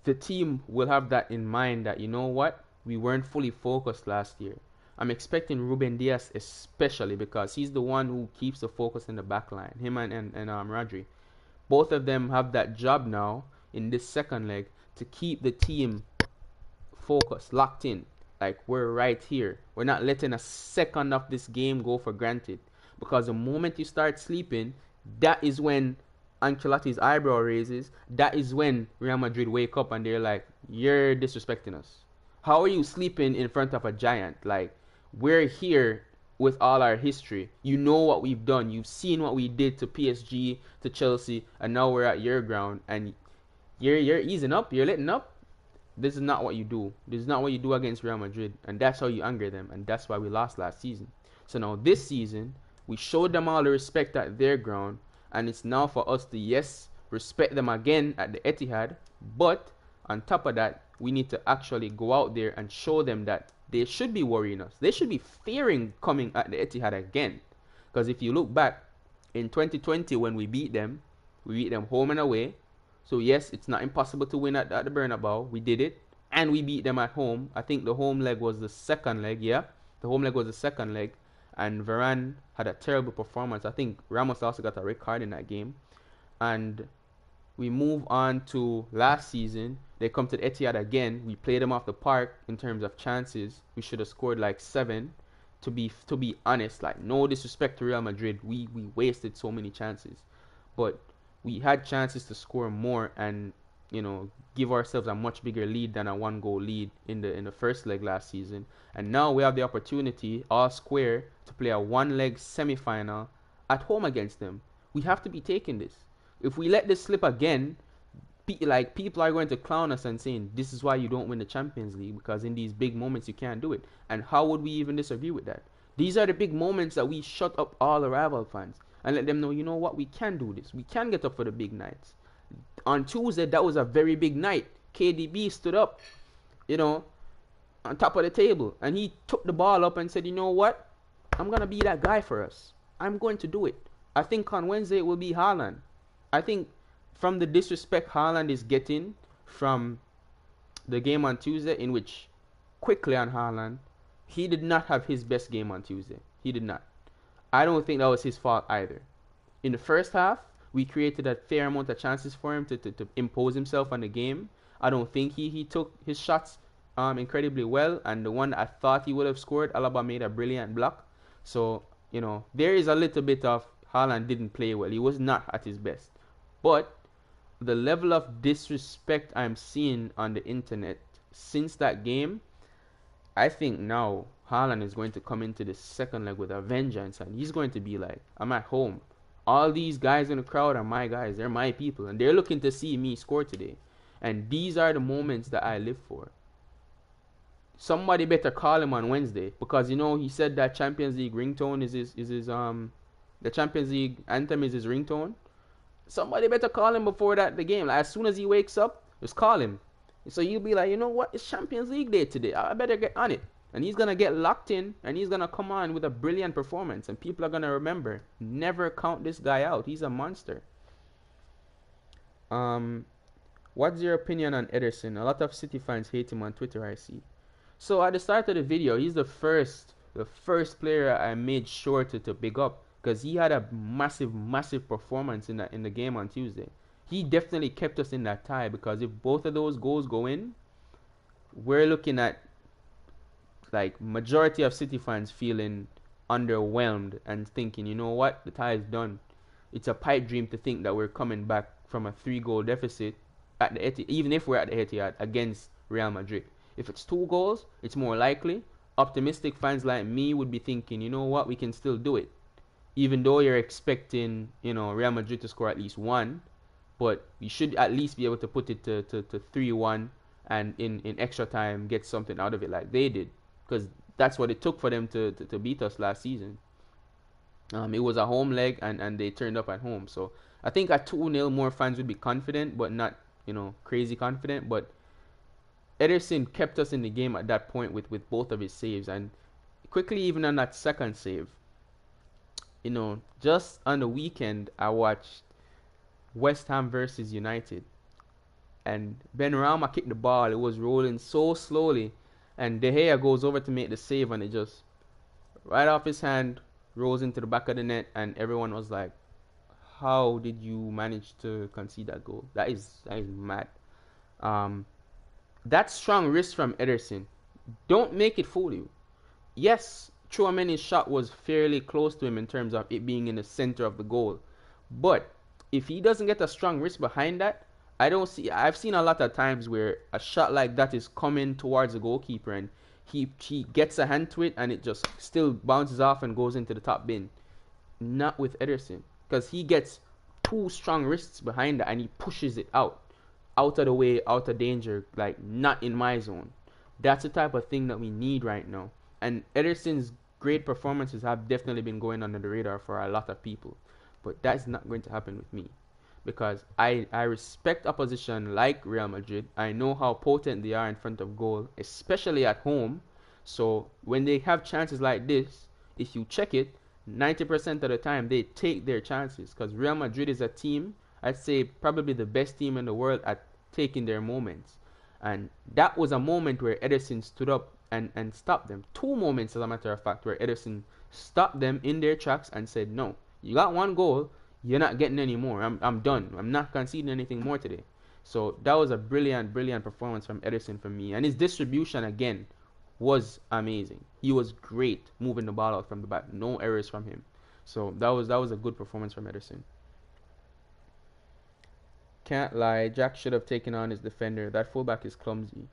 the team will have that in mind that, you know what? We weren't fully focused last year. I'm expecting Ruben Diaz especially because he's the one who keeps the focus in the back line. Him and Rodri. Both of them have that job now in this second leg to keep the team focused, locked in. Like, we're right here. We're not letting a second of this game go for granted. Because the moment you start sleeping, that is when Ancelotti's eyebrow raises. That is when Real Madrid wake up and they're like, you're disrespecting us. How are you sleeping in front of a giant? Like, we're here with all our history. You know what we've done. You've seen what we did to PSG, to Chelsea, and now we're at your ground and you're easing up, you're letting up. This is not what you do. This is not what you do against Real Madrid, and that's how you anger them, and that's why we lost last season. So now this season, we showed them all the respect at their ground, and it's now for us to, yes, respect them again at the Etihad, but on top of that, we need to actually go out there and show them that they should be worrying us. They should be fearing coming at the Etihad again. Because if you look back, in 2020 when we beat them home and away. So yes, it's not impossible to win at the Bernabeu. We did it. And we beat them at home. I think the home leg was the second leg, yeah? The home leg was the second leg. And Varane had a terrible performance. I think Ramos also got a red card in that game. And we move on to last season. They come to the Etihad again. We played them off the park in terms of chances. We should have scored like 7. To be honest, like, no disrespect to Real Madrid, we wasted so many chances, but we had chances to score more and, you know, give ourselves a much bigger lead than a 1-goal lead in the first leg last season. And now we have the opportunity, all square, to play a 1-leg semi-final at home against them. We have to be taking this. If we let this slip again, people are going to clown us and saying this is why you don't win the Champions League, because in these big moments you can't do it. And how would we even disagree with that? These are the big moments that we shut up all the rival fans and let them know, you know what, we can do this. We can get up for the big nights. On Tuesday, that was a very big night. KDB stood up, you know, on top of the table, and he took the ball up and said, you know what, I'm going to be that guy for us. I'm going to do it. I think on Wednesday it will be Haaland. I think from the disrespect Haaland is getting from the game on Tuesday, in which, quickly on Haaland, he did not have his best game on Tuesday. He did not. I don't think that was his fault either. In the first half, we created a fair amount of chances for him to impose himself on the game. I don't think he took his shots incredibly well, and the one I thought he would have scored, Alaba made a brilliant block. So, you know, there is a little bit of Haaland didn't play well. He was not at his best. But the level of disrespect I'm seeing on the internet since that game, I think now Haaland is going to come into the second leg with a vengeance, and he's going to be like, I'm at home. All these guys in the crowd are my guys. They're my people, and they're looking to see me score today. And these are the moments that I live for. Somebody better call him on Wednesday, because, you know, he said that Champions League ringtone is his the Champions League anthem is his ringtone. Somebody better call him before the game. Like, as soon as he wakes up, just call him. So you'll be like, you know what? It's Champions League day today. I better get on it. And he's going to get locked in, and he's going to come on with a brilliant performance. And people are going to remember, never count this guy out. He's a monster. What's your opinion on Ederson? A lot of City fans hate him on Twitter, I see. So at the start of the video, he's the first player I made sure to big up, because he had a massive performance in the game on Tuesday. He definitely kept us in that tie, because if both of those goals go in, we're looking at like majority of City fans feeling underwhelmed and thinking, you know what, the tie is done. It's a pipe dream to think that we're coming back from a 3-goal deficit at the Etihad, even if we're at the Etihad against Real Madrid. If it's 2 goals, it's more likely. Optimistic fans like me would be thinking, you know what, we can still do it. Even though you're expecting, you know, Real Madrid to score at least 1, but you should at least be able to put it to 3-1 and in extra time get something out of it like they did, because that's what it took for them to beat us last season. It was a home leg, and they turned up at home. So I think at 2-0 more fans would be confident, but not, crazy confident. But Ederson kept us in the game at that point with both of his saves. And quickly, even on that second save, just on the weekend, I watched West Ham versus United. And Benrahma kicked the ball. It was rolling so slowly. And De Gea goes over to make the save, and it just right off his hand rolls into the back of the net. And everyone was like, how did you manage to concede that goal? That is mad. Um, that strong wrist from Ederson. Don't make it fool you. Yes, Chouameni's shot was fairly close to him in terms of it being in the center of the goal. But if he doesn't get a strong wrist behind that, I don't see. I've seen a lot of times where a shot like that is coming towards the goalkeeper and he gets a hand to it and it just still bounces off and goes into the top bin. Not with Ederson, because he gets two strong wrists behind that and he pushes it out of the way, out of danger, like not in my zone. That's the type of thing that we need right now. And Ederson's great performances have definitely been going under the radar for a lot of people. But that's not going to happen with me. Because I respect opposition like Real Madrid. I know how potent they are in front of goal, especially at home. So when they have chances like this, if you check it, 90% of the time they take their chances. Because Real Madrid is a team, I'd say probably the best team in the world at taking their moments. And that was a moment where Ederson stood up and stopped them. Two moments, as a matter of fact, where Ederson stopped them in their tracks and said, no, you got one goal, you're not getting any more. I'm done. I'm not conceding anything more today. So that was a brilliant, brilliant performance from Ederson for me. And his distribution, again, was amazing. He was great moving the ball out from the back. No errors from him. So that was a good performance from Ederson. Can't lie, Jack should have taken on his defender. That fullback is clumsy.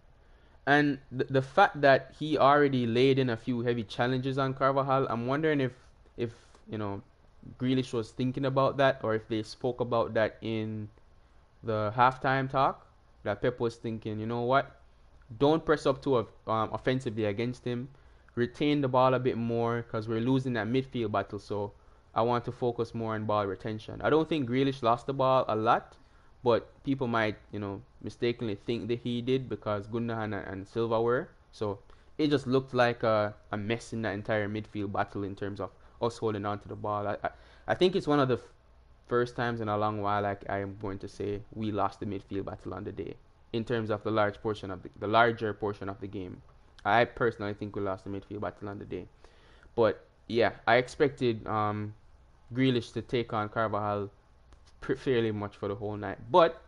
And the fact that he already laid in a few heavy challenges on Carvajal, I'm wondering if Grealish was thinking about that, or if they spoke about that in the halftime talk. That Pep was thinking, you know what? Don't press up too offensively against him. Retain the ball a bit more because we're losing that midfield battle. So I want to focus more on ball retention. I don't think Grealish lost the ball a lot, but people might, mistakenly think that he did because Gundogan and Silva were. So it just looked like a mess in that entire midfield battle in terms of us holding on to the ball. I think it's one of the first times in a long while, like I am going to say, we lost the midfield battle on the day in terms of the larger portion of the game. I personally think we lost the midfield battle on the day. But yeah, I expected Grealish to take on Carvajal fairly much for the whole night. But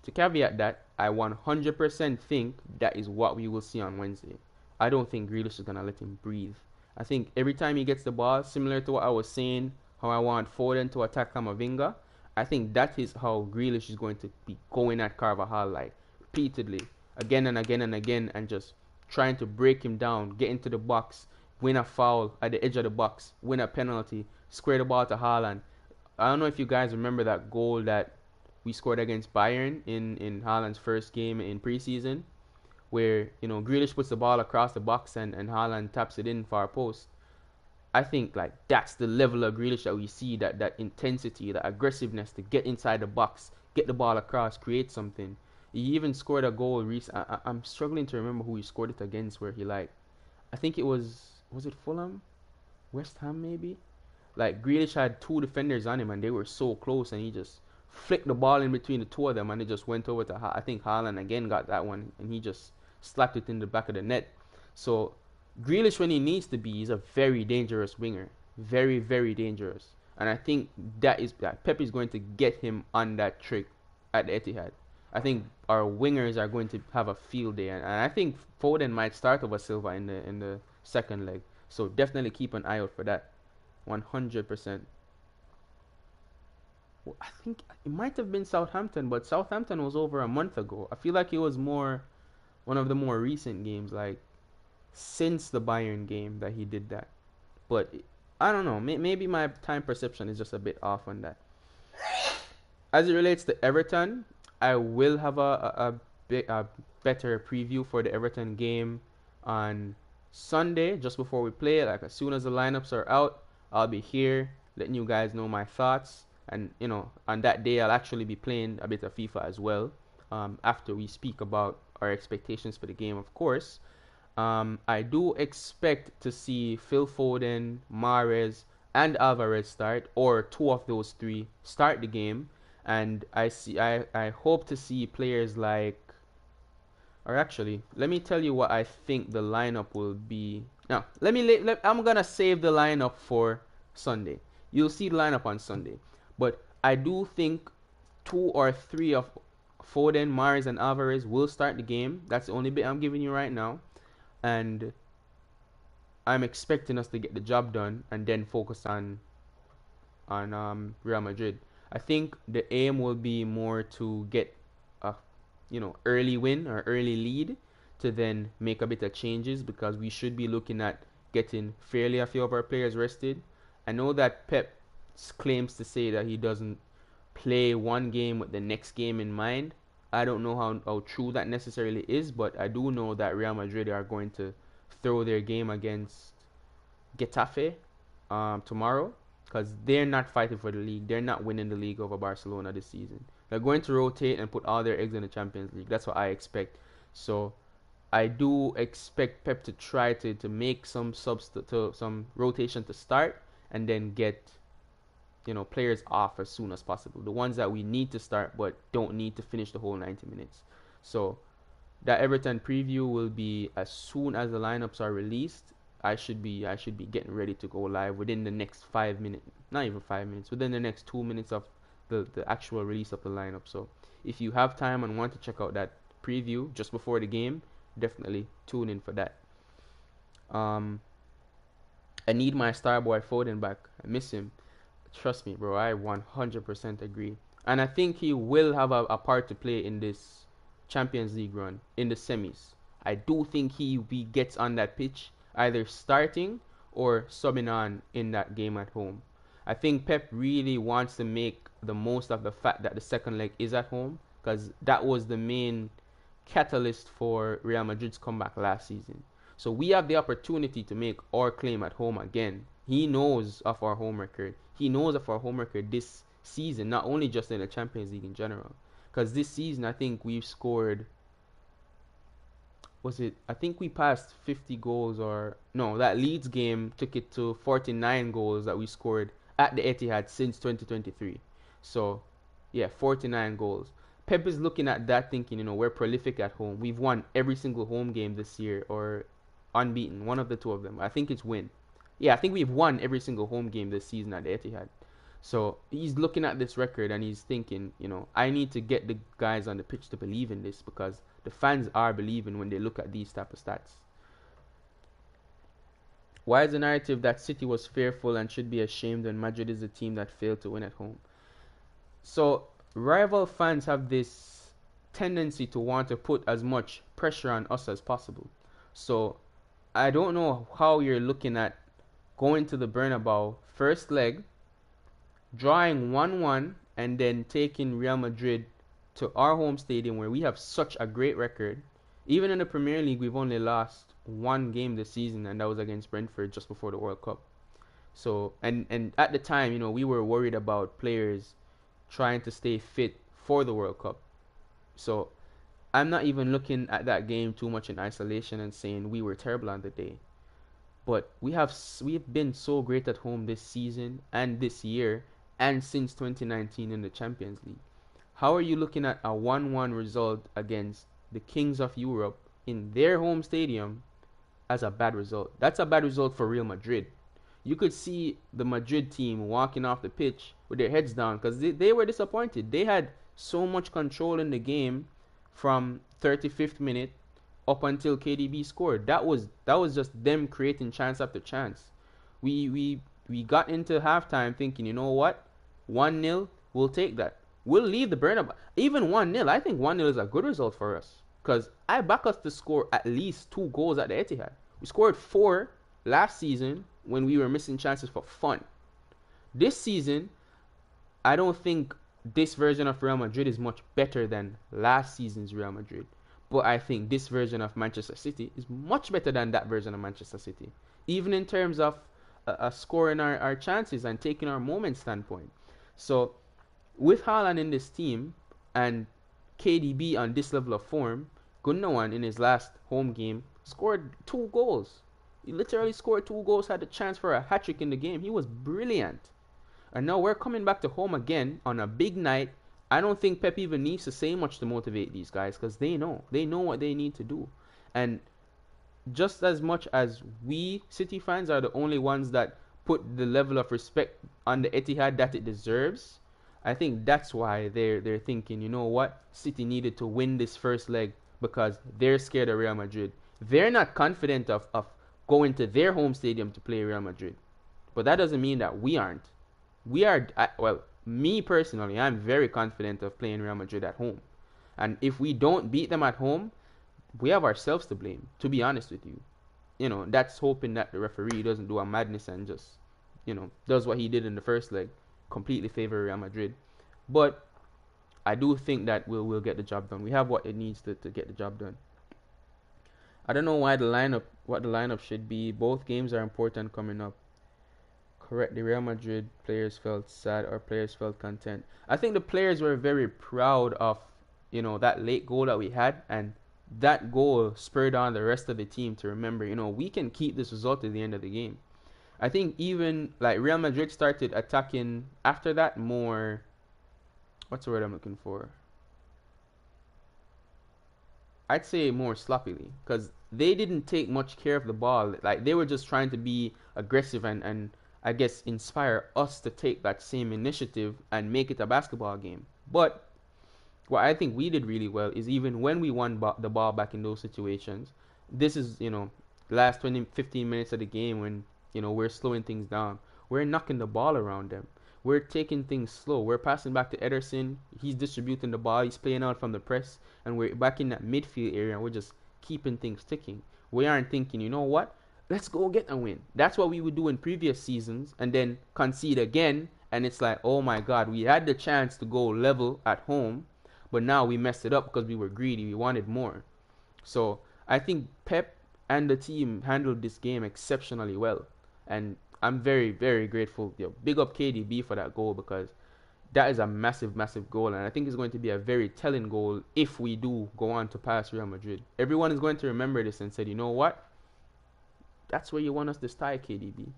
to caveat that, I 100% think that is what we will see on Wednesday. I don't think Grealish is going to let him breathe. I think every time he gets the ball, similar to what I was saying, how I want Foden to attack Camavinga, I think that is how Grealish is going to be going at Carvajal, like repeatedly, again and again and again, and just trying to break him down, get into the box, win a foul at the edge of the box, win a penalty, square the ball to Haaland. I don't know if you guys remember that goal that we scored against Bayern in Haaland's first game in preseason, where Grealish puts the ball across the box and Haaland taps it in far post. I think like that's the level of Grealish that we see, that intensity, that aggressiveness to get inside the box, get the ball across, create something. He even scored a goal recently. I'm struggling to remember who he scored it against, where he I think it was it Fulham, West Ham maybe. Like Grealish had two defenders on him and they were so close, and he just flicked the ball in between the two of them and it just went over to I think Haaland again got that one and he just slapped it in the back of the net. So Grealish, when he needs to be, is a very dangerous winger. Very, very dangerous. And I think that Pep is going to get him on that trick at the Etihad. I think our wingers are going to have a field day, and I think Foden might start over Silva in the second leg. So definitely keep an eye out for that. 100%. Well, I think it might have been Southampton, but Southampton was over a month ago. I feel like it was one of the more recent games, like since the Bayern game that he did that. But I don't know. Maybe my time perception is just a bit off on that. As it relates to Everton, I will have a better preview for the Everton game on Sunday, just before we play. Like as soon as the lineups are out, I'll be here letting you guys know my thoughts. And on that day I'll actually be playing a bit of FIFA as well. After we speak about our expectations for the game, of course. I do expect to see Phil Foden, Mahrez, and Alvarez start, or two of those three start the game. And I hope to see players like, or actually, let me tell you what I think the lineup will be. Now, I'm gonna save the lineup for Sunday. You'll see the lineup on Sunday, but I do think two or three of Foden, Mahrez, and Alvarez will start the game. That's the only bit I'm giving you right now, and I'm expecting us to get the job done and then focus on Real Madrid. I think the aim will be more to get a early win or early lead to then make a bit of changes, because we should be looking at getting fairly a few of our players rested. I know that Pep claims to say that he doesn't play one game with the next game in mind. I don't know how true that necessarily is, but I do know that Real Madrid are going to throw their game against Getafe tomorrow, because they're not fighting for the league. They're not winning the league over Barcelona this season. They're going to rotate and put all their eggs in the Champions League. That's what I expect. So I do expect Pep to try to make some some rotation to start, and then get players off as soon as possible. The ones that we need to start but don't need to finish the whole 90 minutes. So that Everton preview will be as soon as the lineups are released. I should be getting ready to go live within the next 5 minutes, not even 5 minutes, within the next 2 minutes of the actual release of the lineup. So if you have time and want to check out that preview just before the game, definitely tune in for that. I need my star boy Foden back. I miss him. Trust me, bro. I 100% agree. And I think he will have a part to play in this Champions League run in the semis. I do think he gets on that pitch, either starting or subbing on in that game at home. I think Pep really wants to make the most of the fact that the second leg is at home, because that was the main catalyst for Real Madrid's comeback last season. So we have the opportunity to make our claim at home again. He knows of our home record. He knows of our home record this season, not only just in the Champions League in general. Because this season, I think we've scored, I think we passed 50 goals, or no, that Leeds game took it to 49 goals that we scored at the Etihad since 2023. So, yeah, 49 goals. Pep is looking at that thinking, we're prolific at home. We've won every single home game this year, or unbeaten, one of the two of them. I think it's win. Yeah, I think we've won every single home game this season at the Etihad. So he's looking at this record and he's thinking, I need to get the guys on the pitch to believe in this, because the fans are believing when they look at these type of stats. Why is the narrative that City was fearful and should be ashamed when Madrid is the team that failed to win at home? So rival fans have this tendency to want to put as much pressure on us as possible. So I don't know how you're looking at going to the Bernabeu first leg, drawing 1-1, and then taking Real Madrid to our home stadium where we have such a great record. Even in the Premier League, we've only lost one game this season, and that was against Brentford just before the World Cup. So, and at the time, we were worried about players trying to stay fit for the World Cup. So I'm not even looking at that game too much in isolation and saying we were terrible on the day. But we've been so great at home this season and this year and since 2019 in the Champions League. How are you looking at a 1-1 result against the Kings of Europe in their home stadium as a bad result? That's a bad result for Real Madrid. You could see the Madrid team walking off the pitch with their heads down, because they were disappointed. They had so much control in the game from 35th minute up until KDB scored. That was just them creating chance after chance. We got into halftime thinking, you know what? 1-0, we'll take that. We'll leave the Bernabeu. Even 1-0, I think 1-0 is a good result for us, because I back us to score at least 2 goals at the Etihad. We scored 4 last season when we were missing chances for fun. This season, I don't think this version of Real Madrid is much better than last season's Real Madrid. But I think this version of Manchester City is much better than that version of Manchester City. Even in terms of scoring our chances and taking our moment standpoint. So with Haaland in this team and KDB on this level of form, Gundogan in his last home game scored 2 goals. He literally scored 2 goals, had a chance for a hat trick in the game. He was brilliant. And now we're coming back to home again on a big night. I don't think Pep even needs to say much to motivate these guys because they know what they need to do. And just as much as we City fans are the only ones that put the level of respect on the Etihad that it deserves, I think that's why they're thinking, you know what, City needed to win this first leg because they're scared of Real Madrid. They're not confident of going to their home stadium to play Real Madrid. But that doesn't mean that we aren't. We are, well, me personally, I'm very confident of playing Real Madrid at home. And if we don't beat them at home, we have ourselves to blame, to be honest with you. That's hoping that the referee doesn't do a madness and just, does what he did in the first leg, completely favor Real Madrid. But I do think that we'll get the job done. We have what it needs to get the job done. I don't know what the lineup should be. Both games are important coming up. Correct. The Real Madrid players felt sad or players felt content. I think the players were very proud of, that late goal that we had, and that goal spurred on the rest of the team to remember, we can keep this result at the end of the game. I think even like Real Madrid started attacking after that more. What's the word I'm looking for? I'd say more sloppily because they didn't take much care of the ball. Like they were just trying to be aggressive and I guess inspire us to take that same initiative and make it a basketball game. But what I think we did really well is even when we won the ball back in those situations, this is, last 20, 15 minutes of the game when, we're slowing things down. We're knocking the ball around them. We're taking things slow. We're passing back to Ederson. He's distributing the ball. He's playing out from the press. And we're back in that midfield area and we're just keeping things ticking. We aren't thinking, you know what? Let's go get a win. That's what we would do in previous seasons and then concede again. And it's like, oh my God, we had the chance to go level at home. But now we messed it up because we were greedy. We wanted more. So I think Pep and the team handled this game exceptionally well. And I'm very, very grateful. Big up KDB for that goal because that is a massive, massive goal. And I think it's going to be a very telling goal if we do go on to pass Real Madrid. Everyone is going to remember this and say, you know what? That's where you want us to tie KDB.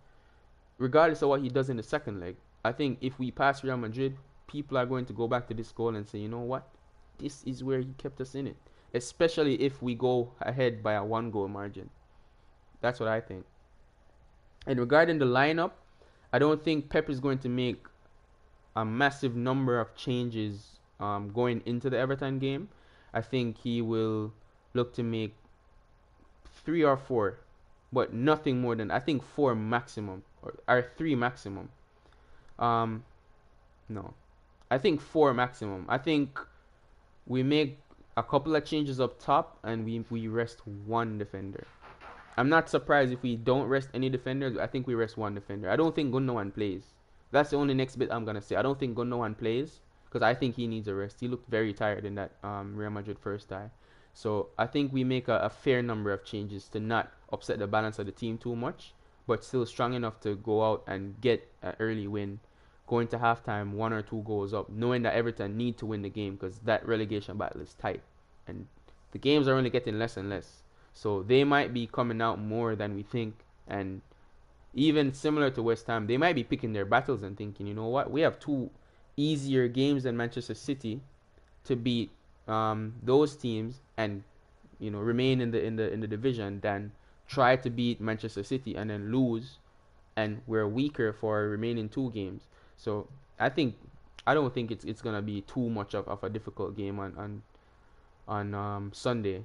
Regardless of what he does in the second leg. I think if we pass Real Madrid, people are going to go back to this goal and say, you know what? This is where he kept us in it. Especially if we go ahead by a 1-goal margin. That's what I think. And regarding the lineup, I don't think Pep is going to make a massive number of changes going into the Everton game. I think he will look to make 3 or 4, but nothing more than, I think 4 maximum, or 3 maximum. No. I think 4 maximum. I think we make a couple of changes up top and we rest 1 defender. I'm not surprised if we don't rest any defenders. I think we rest 1 defender. I don't think Gundogan plays. That's the only next bit I'm going to say. I don't think Gundogan plays because I think he needs a rest. He looked very tired in that Real Madrid first tie. So I think we make a fair number of changes to not upset the balance of the team too much, but still strong enough to go out and get an early win. Going to halftime 1 or 2 goals up, knowing that Everton need to win the game because that relegation battle is tight. And the games are only getting less and less. So they might be coming out more than we think. And even similar to West Ham, they might be picking their battles and thinking, you know what, we have 2 easier games than Manchester City to beat those teams and remain in the division than try to beat Manchester City and then lose, and we're weaker for remaining 2 games. So I don't think it's gonna be too much of a difficult game on Sunday.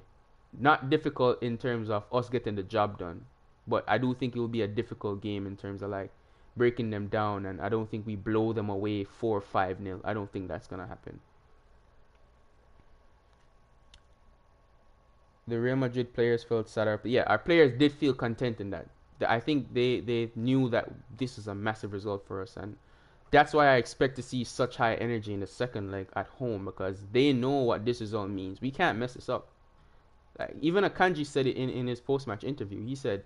Not difficult in terms of us getting the job done, but I do think it will be a difficult game in terms of like breaking them down, and I don't think we blow them away 4-5-0. I don't think that's gonna happen. The Real Madrid players felt sad. Yeah, our players did feel content in that. I think they knew that this is a massive result for us, and that's why I expect to see such high energy in the second leg at home because they know what this result means. We can't mess this up. Like, even Akanji said it in his post-match interview. He said,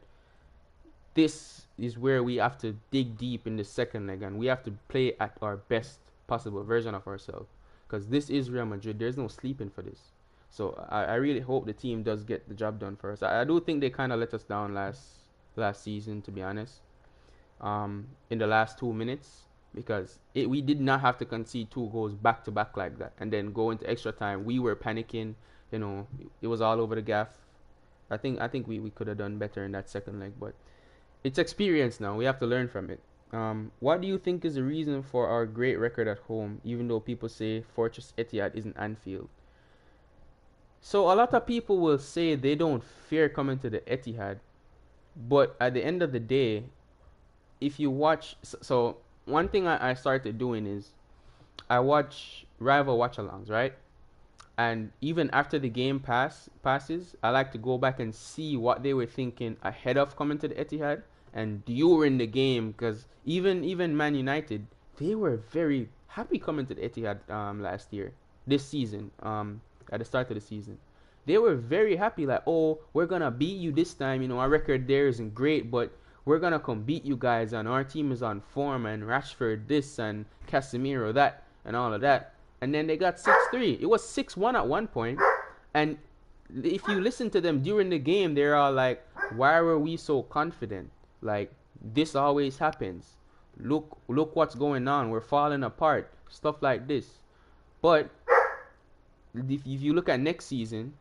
this is where we have to dig deep in the second leg and we have to play at our best possible version of ourselves. Because this is Real Madrid. There's no sleeping for this. So I really hope the team does get the job done for us. I do think they kind of let us down last season, to be honest. In the last 2 minutes, because we did not have to concede two goals back to back like that, and then go into extra time. We were panicking. It was all over the gaff. I think we could have done better in that second leg, but it's experience now. We have to learn from it. What do you think is the reason for our great record at home, even though people say Fortress Etihad isn't Anfield? So a lot of people will say they don't fear coming to the Etihad, but at the end of the day, if you watch, so one thing I started doing is I watch rival watch-alongs, right? And even after the game passes, I like to go back and see what they were thinking ahead of coming to the Etihad and during the game, because even Man United, they were very happy coming to the Etihad last year, this season, at the start of the season. They were very happy, like, oh, we're gonna beat you this time. Our record there isn't great, but we're gonna come beat you guys, and our team is on form, and Rashford this and Casemiro that and all of that. And then they got 6-3. It was 6-1 at one point. And if you listen to them during the game, they're all like, why were we so confident? Like, this always happens. Look what's going on. We're falling apart. Stuff like this. But if you look at next season,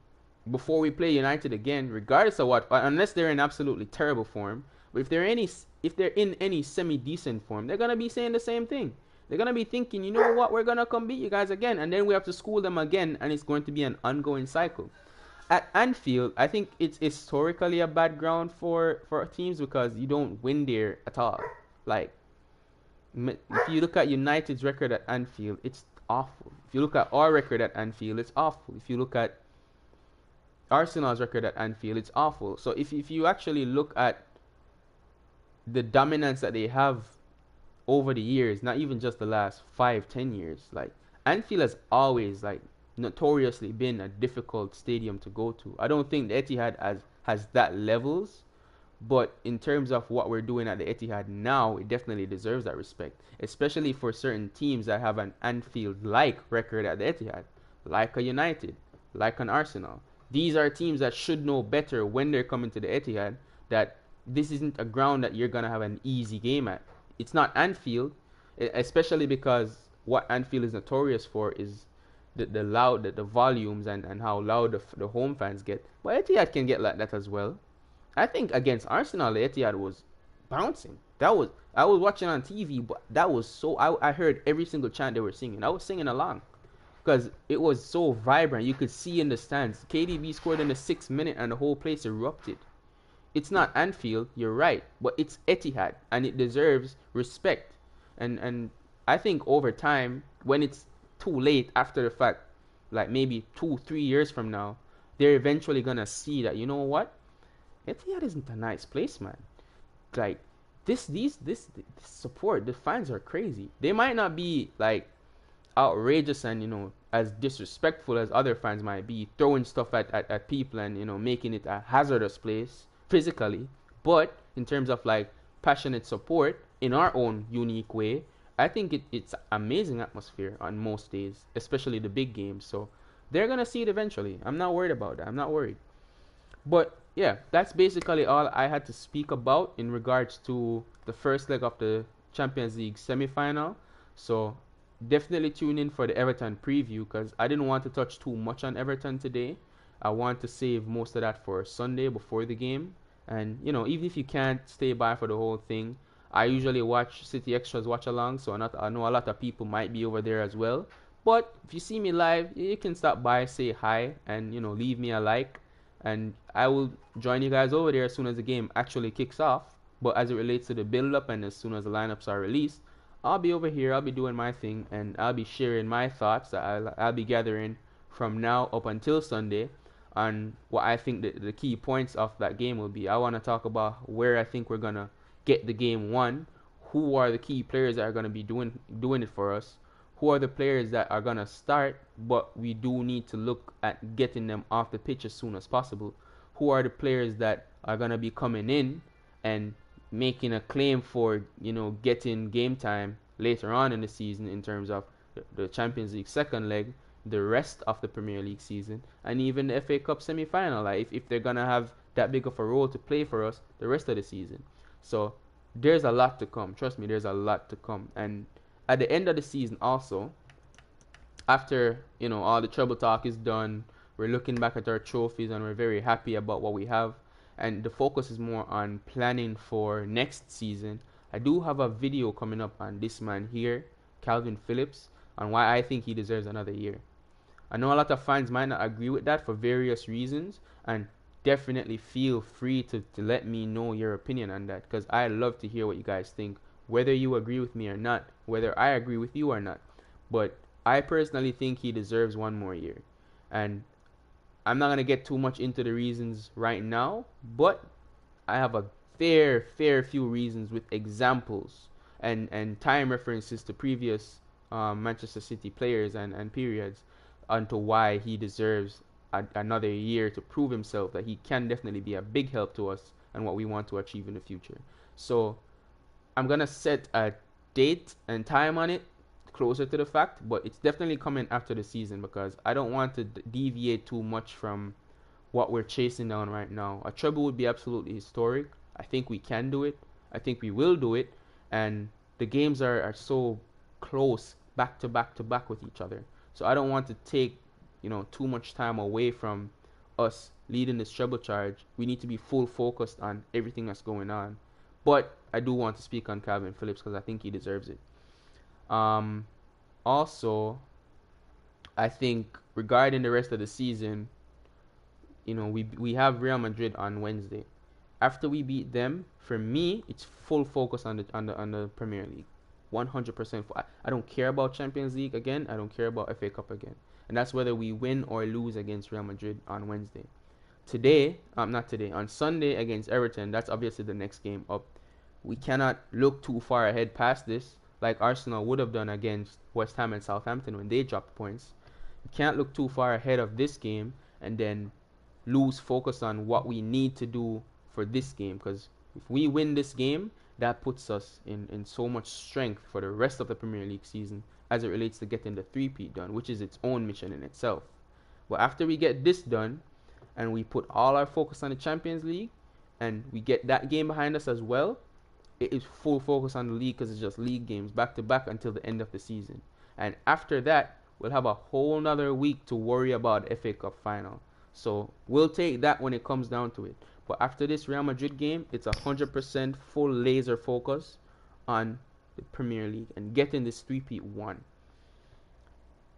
before we play United again, regardless of what, unless they're in absolutely terrible form, but if they're in any semi-decent form, they're gonna be saying the same thing. They're gonna be thinking, you know what, we're gonna come beat you guys again, and then we have to school them again, and it's going to be an ongoing cycle. At Anfield, I think it's historically a bad ground for teams because you don't win there at all. Like, if you look at United's record at Anfield, it's awful. If you look at our record at Anfield, it's awful. If you look at Arsenal's record at Anfield, it's awful. So if you actually look at the dominance that they have over the years, not even just the last 5-10 years, like, Anfield has always, like, notoriously been a difficult stadium to go to. I don't think the Etihad has that levels, but in terms of what we're doing at the Etihad now, it definitely deserves that respect, especially for certain teams that have an Anfield-like record at the Etihad, like a United, like an Arsenal. These are teams that should know better when they're coming to the Etihad that this isn't a ground that you're going to have an easy game at. It's not Anfield, especially because what Anfield is notorious for is the volumes and how loud the home fans get. But Etihad can get like that as well. I think against Arsenal, the Etihad was bouncing. I was watching on TV, but that was so, I heard every single chant they were singing. I was singing along because it was so vibrant. You could see in the stands. KDB scored in the 6th minute and the whole place erupted. It's not Anfield, you're right, but it's Etihad, and it deserves respect. And I think over time, when it's too late after the fact, like maybe 2-3 years from now, they're eventually gonna see that, you know what, Etihad isn't a nice place, man. Like, this support, the fans are crazy. They might not be like outrageous and as disrespectful as other fans might be, throwing stuff at people and making it a hazardous place physically, but in terms of like passionate support in our own unique way, I think it's amazing atmosphere on most days, especially the big games. So they're gonna see it eventually. I'm not worried about that. I'm not worried. But yeah, that's basically all I had to speak about in regards to the first leg of the Champions League semi-final. So definitely tune in for the Everton preview because I didn't want to touch too much on Everton today. I want to save most of that for Sunday before the game. And, even if you can't stay by for the whole thing, I usually watch City Extras watch along, so I know a lot of people might be over there as well. But if you see me live, you can stop by, say hi, and, leave me a like. And I will join you guys over there as soon as the game actually kicks off. But as it relates to the build-up and as soon as the lineups are released, I'll be over here, I'll be doing my thing, and I'll be sharing my thoughts that I'll be gathering from now up until Sunday on what I think the key points of that game will be. I want to talk about where I think we're going to get the game won, who are the key players that are going to be doing it for us, who are the players that are going to start, but we do need to look at getting them off the pitch as soon as possible, who are the players that are going to be coming in and making a claim for, getting game time later on in the season in terms of the Champions League second leg, the rest of the Premier League season, and even the FA Cup semi-final. Like if they're gonna have that big of a role to play for us the rest of the season. So there's a lot to come. Trust me, there's a lot to come. And at the end of the season, also, after all the trouble talk is done, we're looking back at our trophies and we're very happy about what we have. And the focus is more on planning for next season. I do have a video coming up on this man here, Calvin Phillips, on why I think he deserves another year. I know a lot of fans might not agree with that for various reasons, and definitely feel free to let me know your opinion on that, because I love to hear what you guys think, whether you agree with me or not, whether I agree with you or not. But I personally think he deserves one more year. And I'm not going to get too much into the reasons right now, but I have a fair few reasons with examples and time references to previous Manchester City players and periods onto why he deserves another year to prove himself that he can definitely be a big help to us and what we want to achieve in the future. So I'm going to set a date and time on it closer to the fact, but it's definitely coming after the season because I don't want to deviate too much from what we're chasing down right now. A treble would be absolutely historic. I think we can do it. I think we will do it. And the games are so close back to back to back with each other. So I don't want to take, too much time away from us leading this treble charge. We need to be full focused on everything that's going on. But I do want to speak on Calvin Phillips because I think he deserves it. Also, I think regarding the rest of the season, we have Real Madrid on Wednesday. After we beat them, for me, it's full focus on the Premier League, 100%. I don't care about Champions League again. I don't care about FA Cup again, and that's whether we win or lose against Real Madrid on Wednesday. Not today, on Sunday against Everton. That's obviously the next game up. We cannot look too far ahead past this, like Arsenal would have done against West Ham and Southampton when they dropped points. We can't look too far ahead of this game and then lose focus on what we need to do for this game, because if we win this game, that puts us in so much strength for the rest of the Premier League season as it relates to getting the three-peat done, which is its own mission in itself. But after we get this done and we put all our focus on the Champions League and we get that game behind us as well, it is full focus on the league because it's just league games back to back until the end of the season. And after that, we'll have a whole nother week to worry about FA Cup final. So we'll take that when it comes down to it. But after this Real Madrid game, it's 100% full laser focus on the Premier League and getting this three-peat won.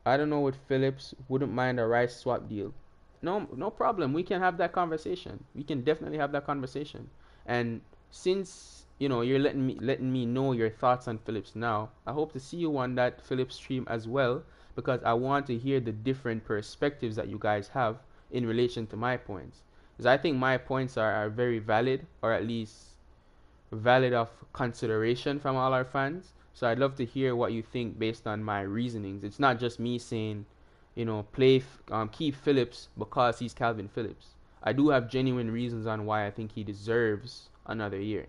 I don't know with Phillips, wouldn't mind a Rice swap deal. No problem. We can have that conversation. We can definitely have that conversation. And since you're letting me know your thoughts on Phillips now, I hope to see you on that Phillips stream as well, because I want to hear the different perspectives that you guys have in relation to my points. Because I think my points are very valid, or at least valid of consideration from all our fans. So I'd love to hear what you think based on my reasonings. It's not just me saying, keep Phillips because he's Calvin Phillips. I do have genuine reasons on why I think he deserves another year.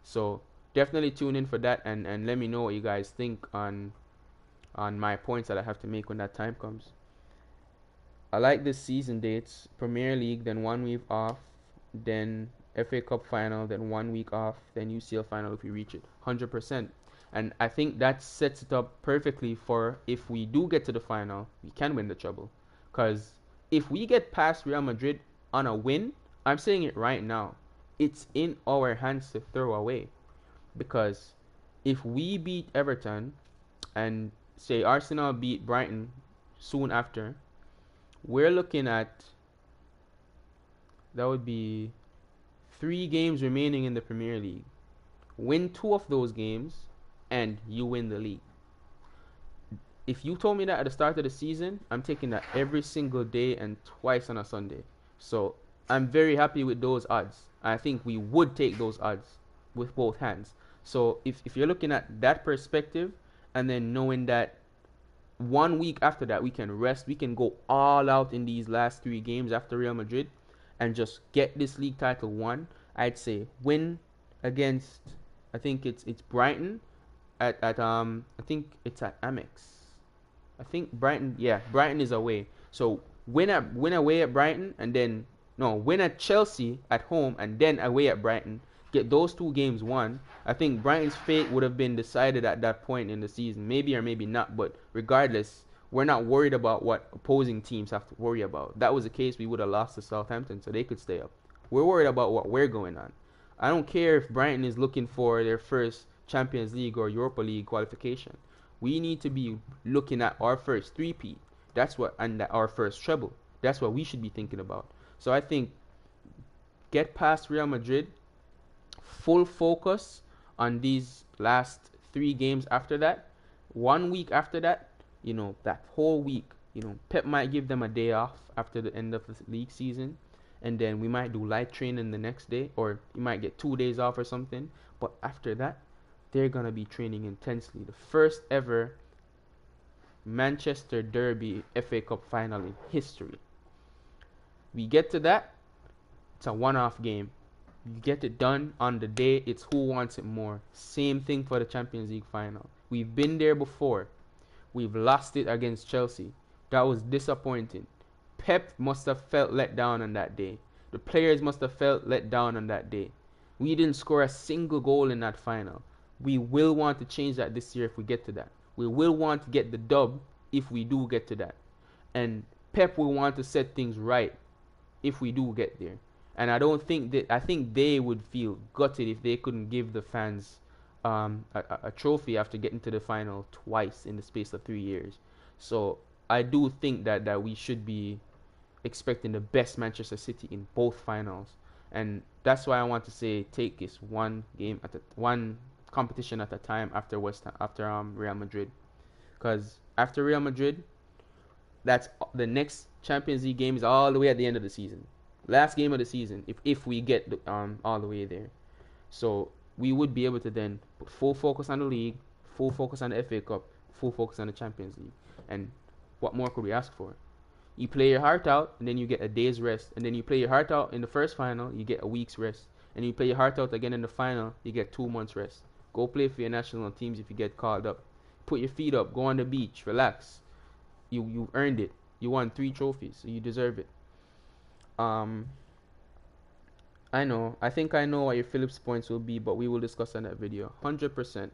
So definitely tune in for that and let me know what you guys think on my points that I have to make when that time comes. I like this season dates: Premier League, then 1 week off, then FA Cup final, then 1 week off, then UCL final if we reach it. 100%. And I think that sets it up perfectly for if we do get to the final, we can win the treble. Because if we get past Real Madrid on a win, I'm saying it right now, it's in our hands to throw away. Because if we beat Everton and say Arsenal beat Brighton soon after, we're looking at, that would be 3 games remaining in the Premier League. Win 2 of those games and you win the league. If you told me that at the start of the season, I'm taking that every single day and twice on a Sunday. So I'm very happy with those odds. I think we would take those odds with both hands. So if you're looking at that perspective, and then knowing that 1 week after that we can rest, we can go all out in these last 3 games after Real Madrid and just get this league title won, I'd say win against, I think it's Brighton at I think it's at Amex. I think Brighton. Yeah, Brighton is away. So win away at Brighton, and then no, win at Chelsea at home, and then away at Brighton. Get those two games won. I think Brighton's fate would have been decided at that point in the season, maybe or maybe not. But regardless, we're not worried about what opposing teams have to worry about. If that was the case, we would have lost to Southampton, so they could stay up. We're worried about what we're going on. I don't care if Brighton is looking for their first Champions League or Europa League qualification. We need to be looking at our first three-peat. That's what, and our first treble. That's what we should be thinking about. So I think get past Real Madrid, full focus on these last 3 games after that. 1 week after that, that whole week, Pep might give them a day off after the end of the league season. And then we might do light training the next day, or you might get 2 days off or something. But after that, they're going to be training intensely. The first ever Manchester Derby FA Cup final in history. We get to that, it's a one-off game. You get it done on the day, it's who wants it more. Same thing for the Champions League final. We've been there before. We've lost it against Chelsea. That was disappointing. Pep must have felt let down on that day. The players must have felt let down on that day. We didn't score a single goal in that final. We will want to change that this year if we get to that. We will want to get the dub if we do get to that. And Pep will want to set things right if we do get there. And I think they would feel gutted if they couldn't give the fans a trophy after getting to the final twice in the space of 3 years. So I do think that we should be expecting the best Manchester City in both finals. And that's why I want to say take this one competition at a time after Real Madrid. Because after Real Madrid, that's the next Champions League game is all the way at the end of the season. Last game of the season, if we get all the way there. So we would be able to then put full focus on the league, full focus on the FA Cup, full focus on the Champions League. And what more could we ask for? You play your heart out, and then you get a day's rest. And then you play your heart out in the first final, you get a week's rest. And you play your heart out again in the final, you get 2 months rest. Go play for your national teams if you get called up. Put your feet up, go on the beach, relax. You earned it. You won 3 trophies, so you deserve it. I think I know what your Phillips points will be, but we will discuss on that video. 100%.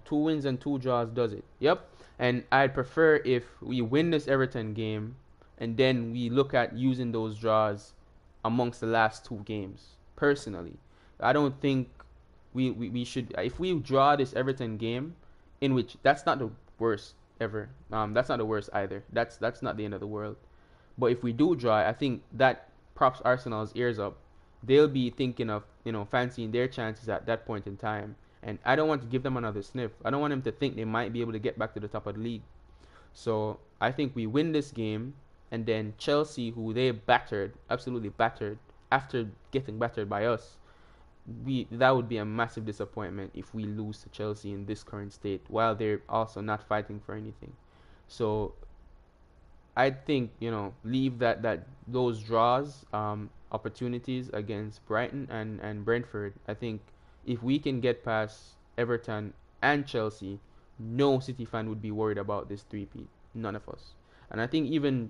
2 wins and 2 draws does it. Yep. And I'd prefer if we win this Everton game and then we look at using those draws amongst the last 2 games. Personally, I don't think we should. If we draw this Everton game, in which that's not the worst ever. That's not the worst either. That's not the end of the world. But if we do draw, I think that props Arsenal's ears up. They'll be thinking of fancying their chances at that point in time. And I don't want to give them another sniff. I don't want them to think they might be able to get back to the top of the league. So I think we win this game, and then Chelsea, who they battered, absolutely battered, after getting battered by us, that would be a massive disappointment if we lose to Chelsea in this current state, while they're also not fighting for anything. So I think leave those draws opportunities against Brighton and Brentford. I think if we can get past Everton and Chelsea, no City fan would be worried about this three-peat. None of us. And I think even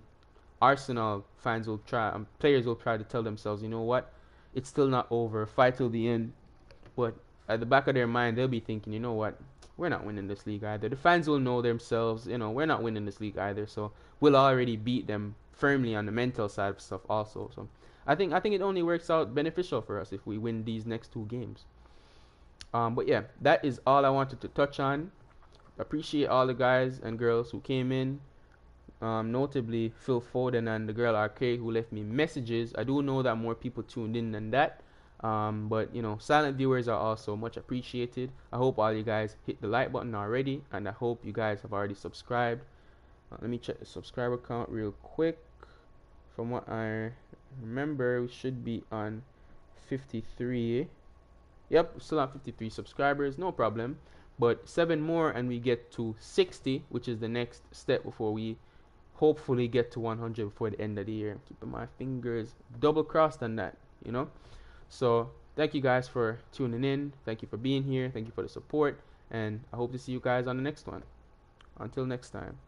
Arsenal fans will try, players will try to tell themselves, you know what, it's still not over, fight till the end. But at the back of their mind, they'll be thinking, you know what, we're not winning this league either. The fans will know themselves, we're not winning this league either. So we'll already beat them firmly on the mental side of stuff also. So I think it only works out beneficial for us if we win these next 2 games. But yeah, that is all I wanted to touch on. Appreciate all the guys and girls who came in. Notably Phil Foden and the girl Arcade who left me messages. I do know that more people tuned in than that. But silent viewers are also much appreciated. I hope all you guys hit the like button already, and I hope you guys have already subscribed. Let me check the subscriber count real quick. From what I remember, we should be on 53. Yep, still on 53 subscribers, no problem. But 7 more and we get to 60, which is the next step before we hopefully get to 100 before the end of the year. Keeping my fingers double crossed on that, So thank you guys for tuning in. Thank you for being here. Thank you for the support. And I hope to see you guys on the next one. Until next time.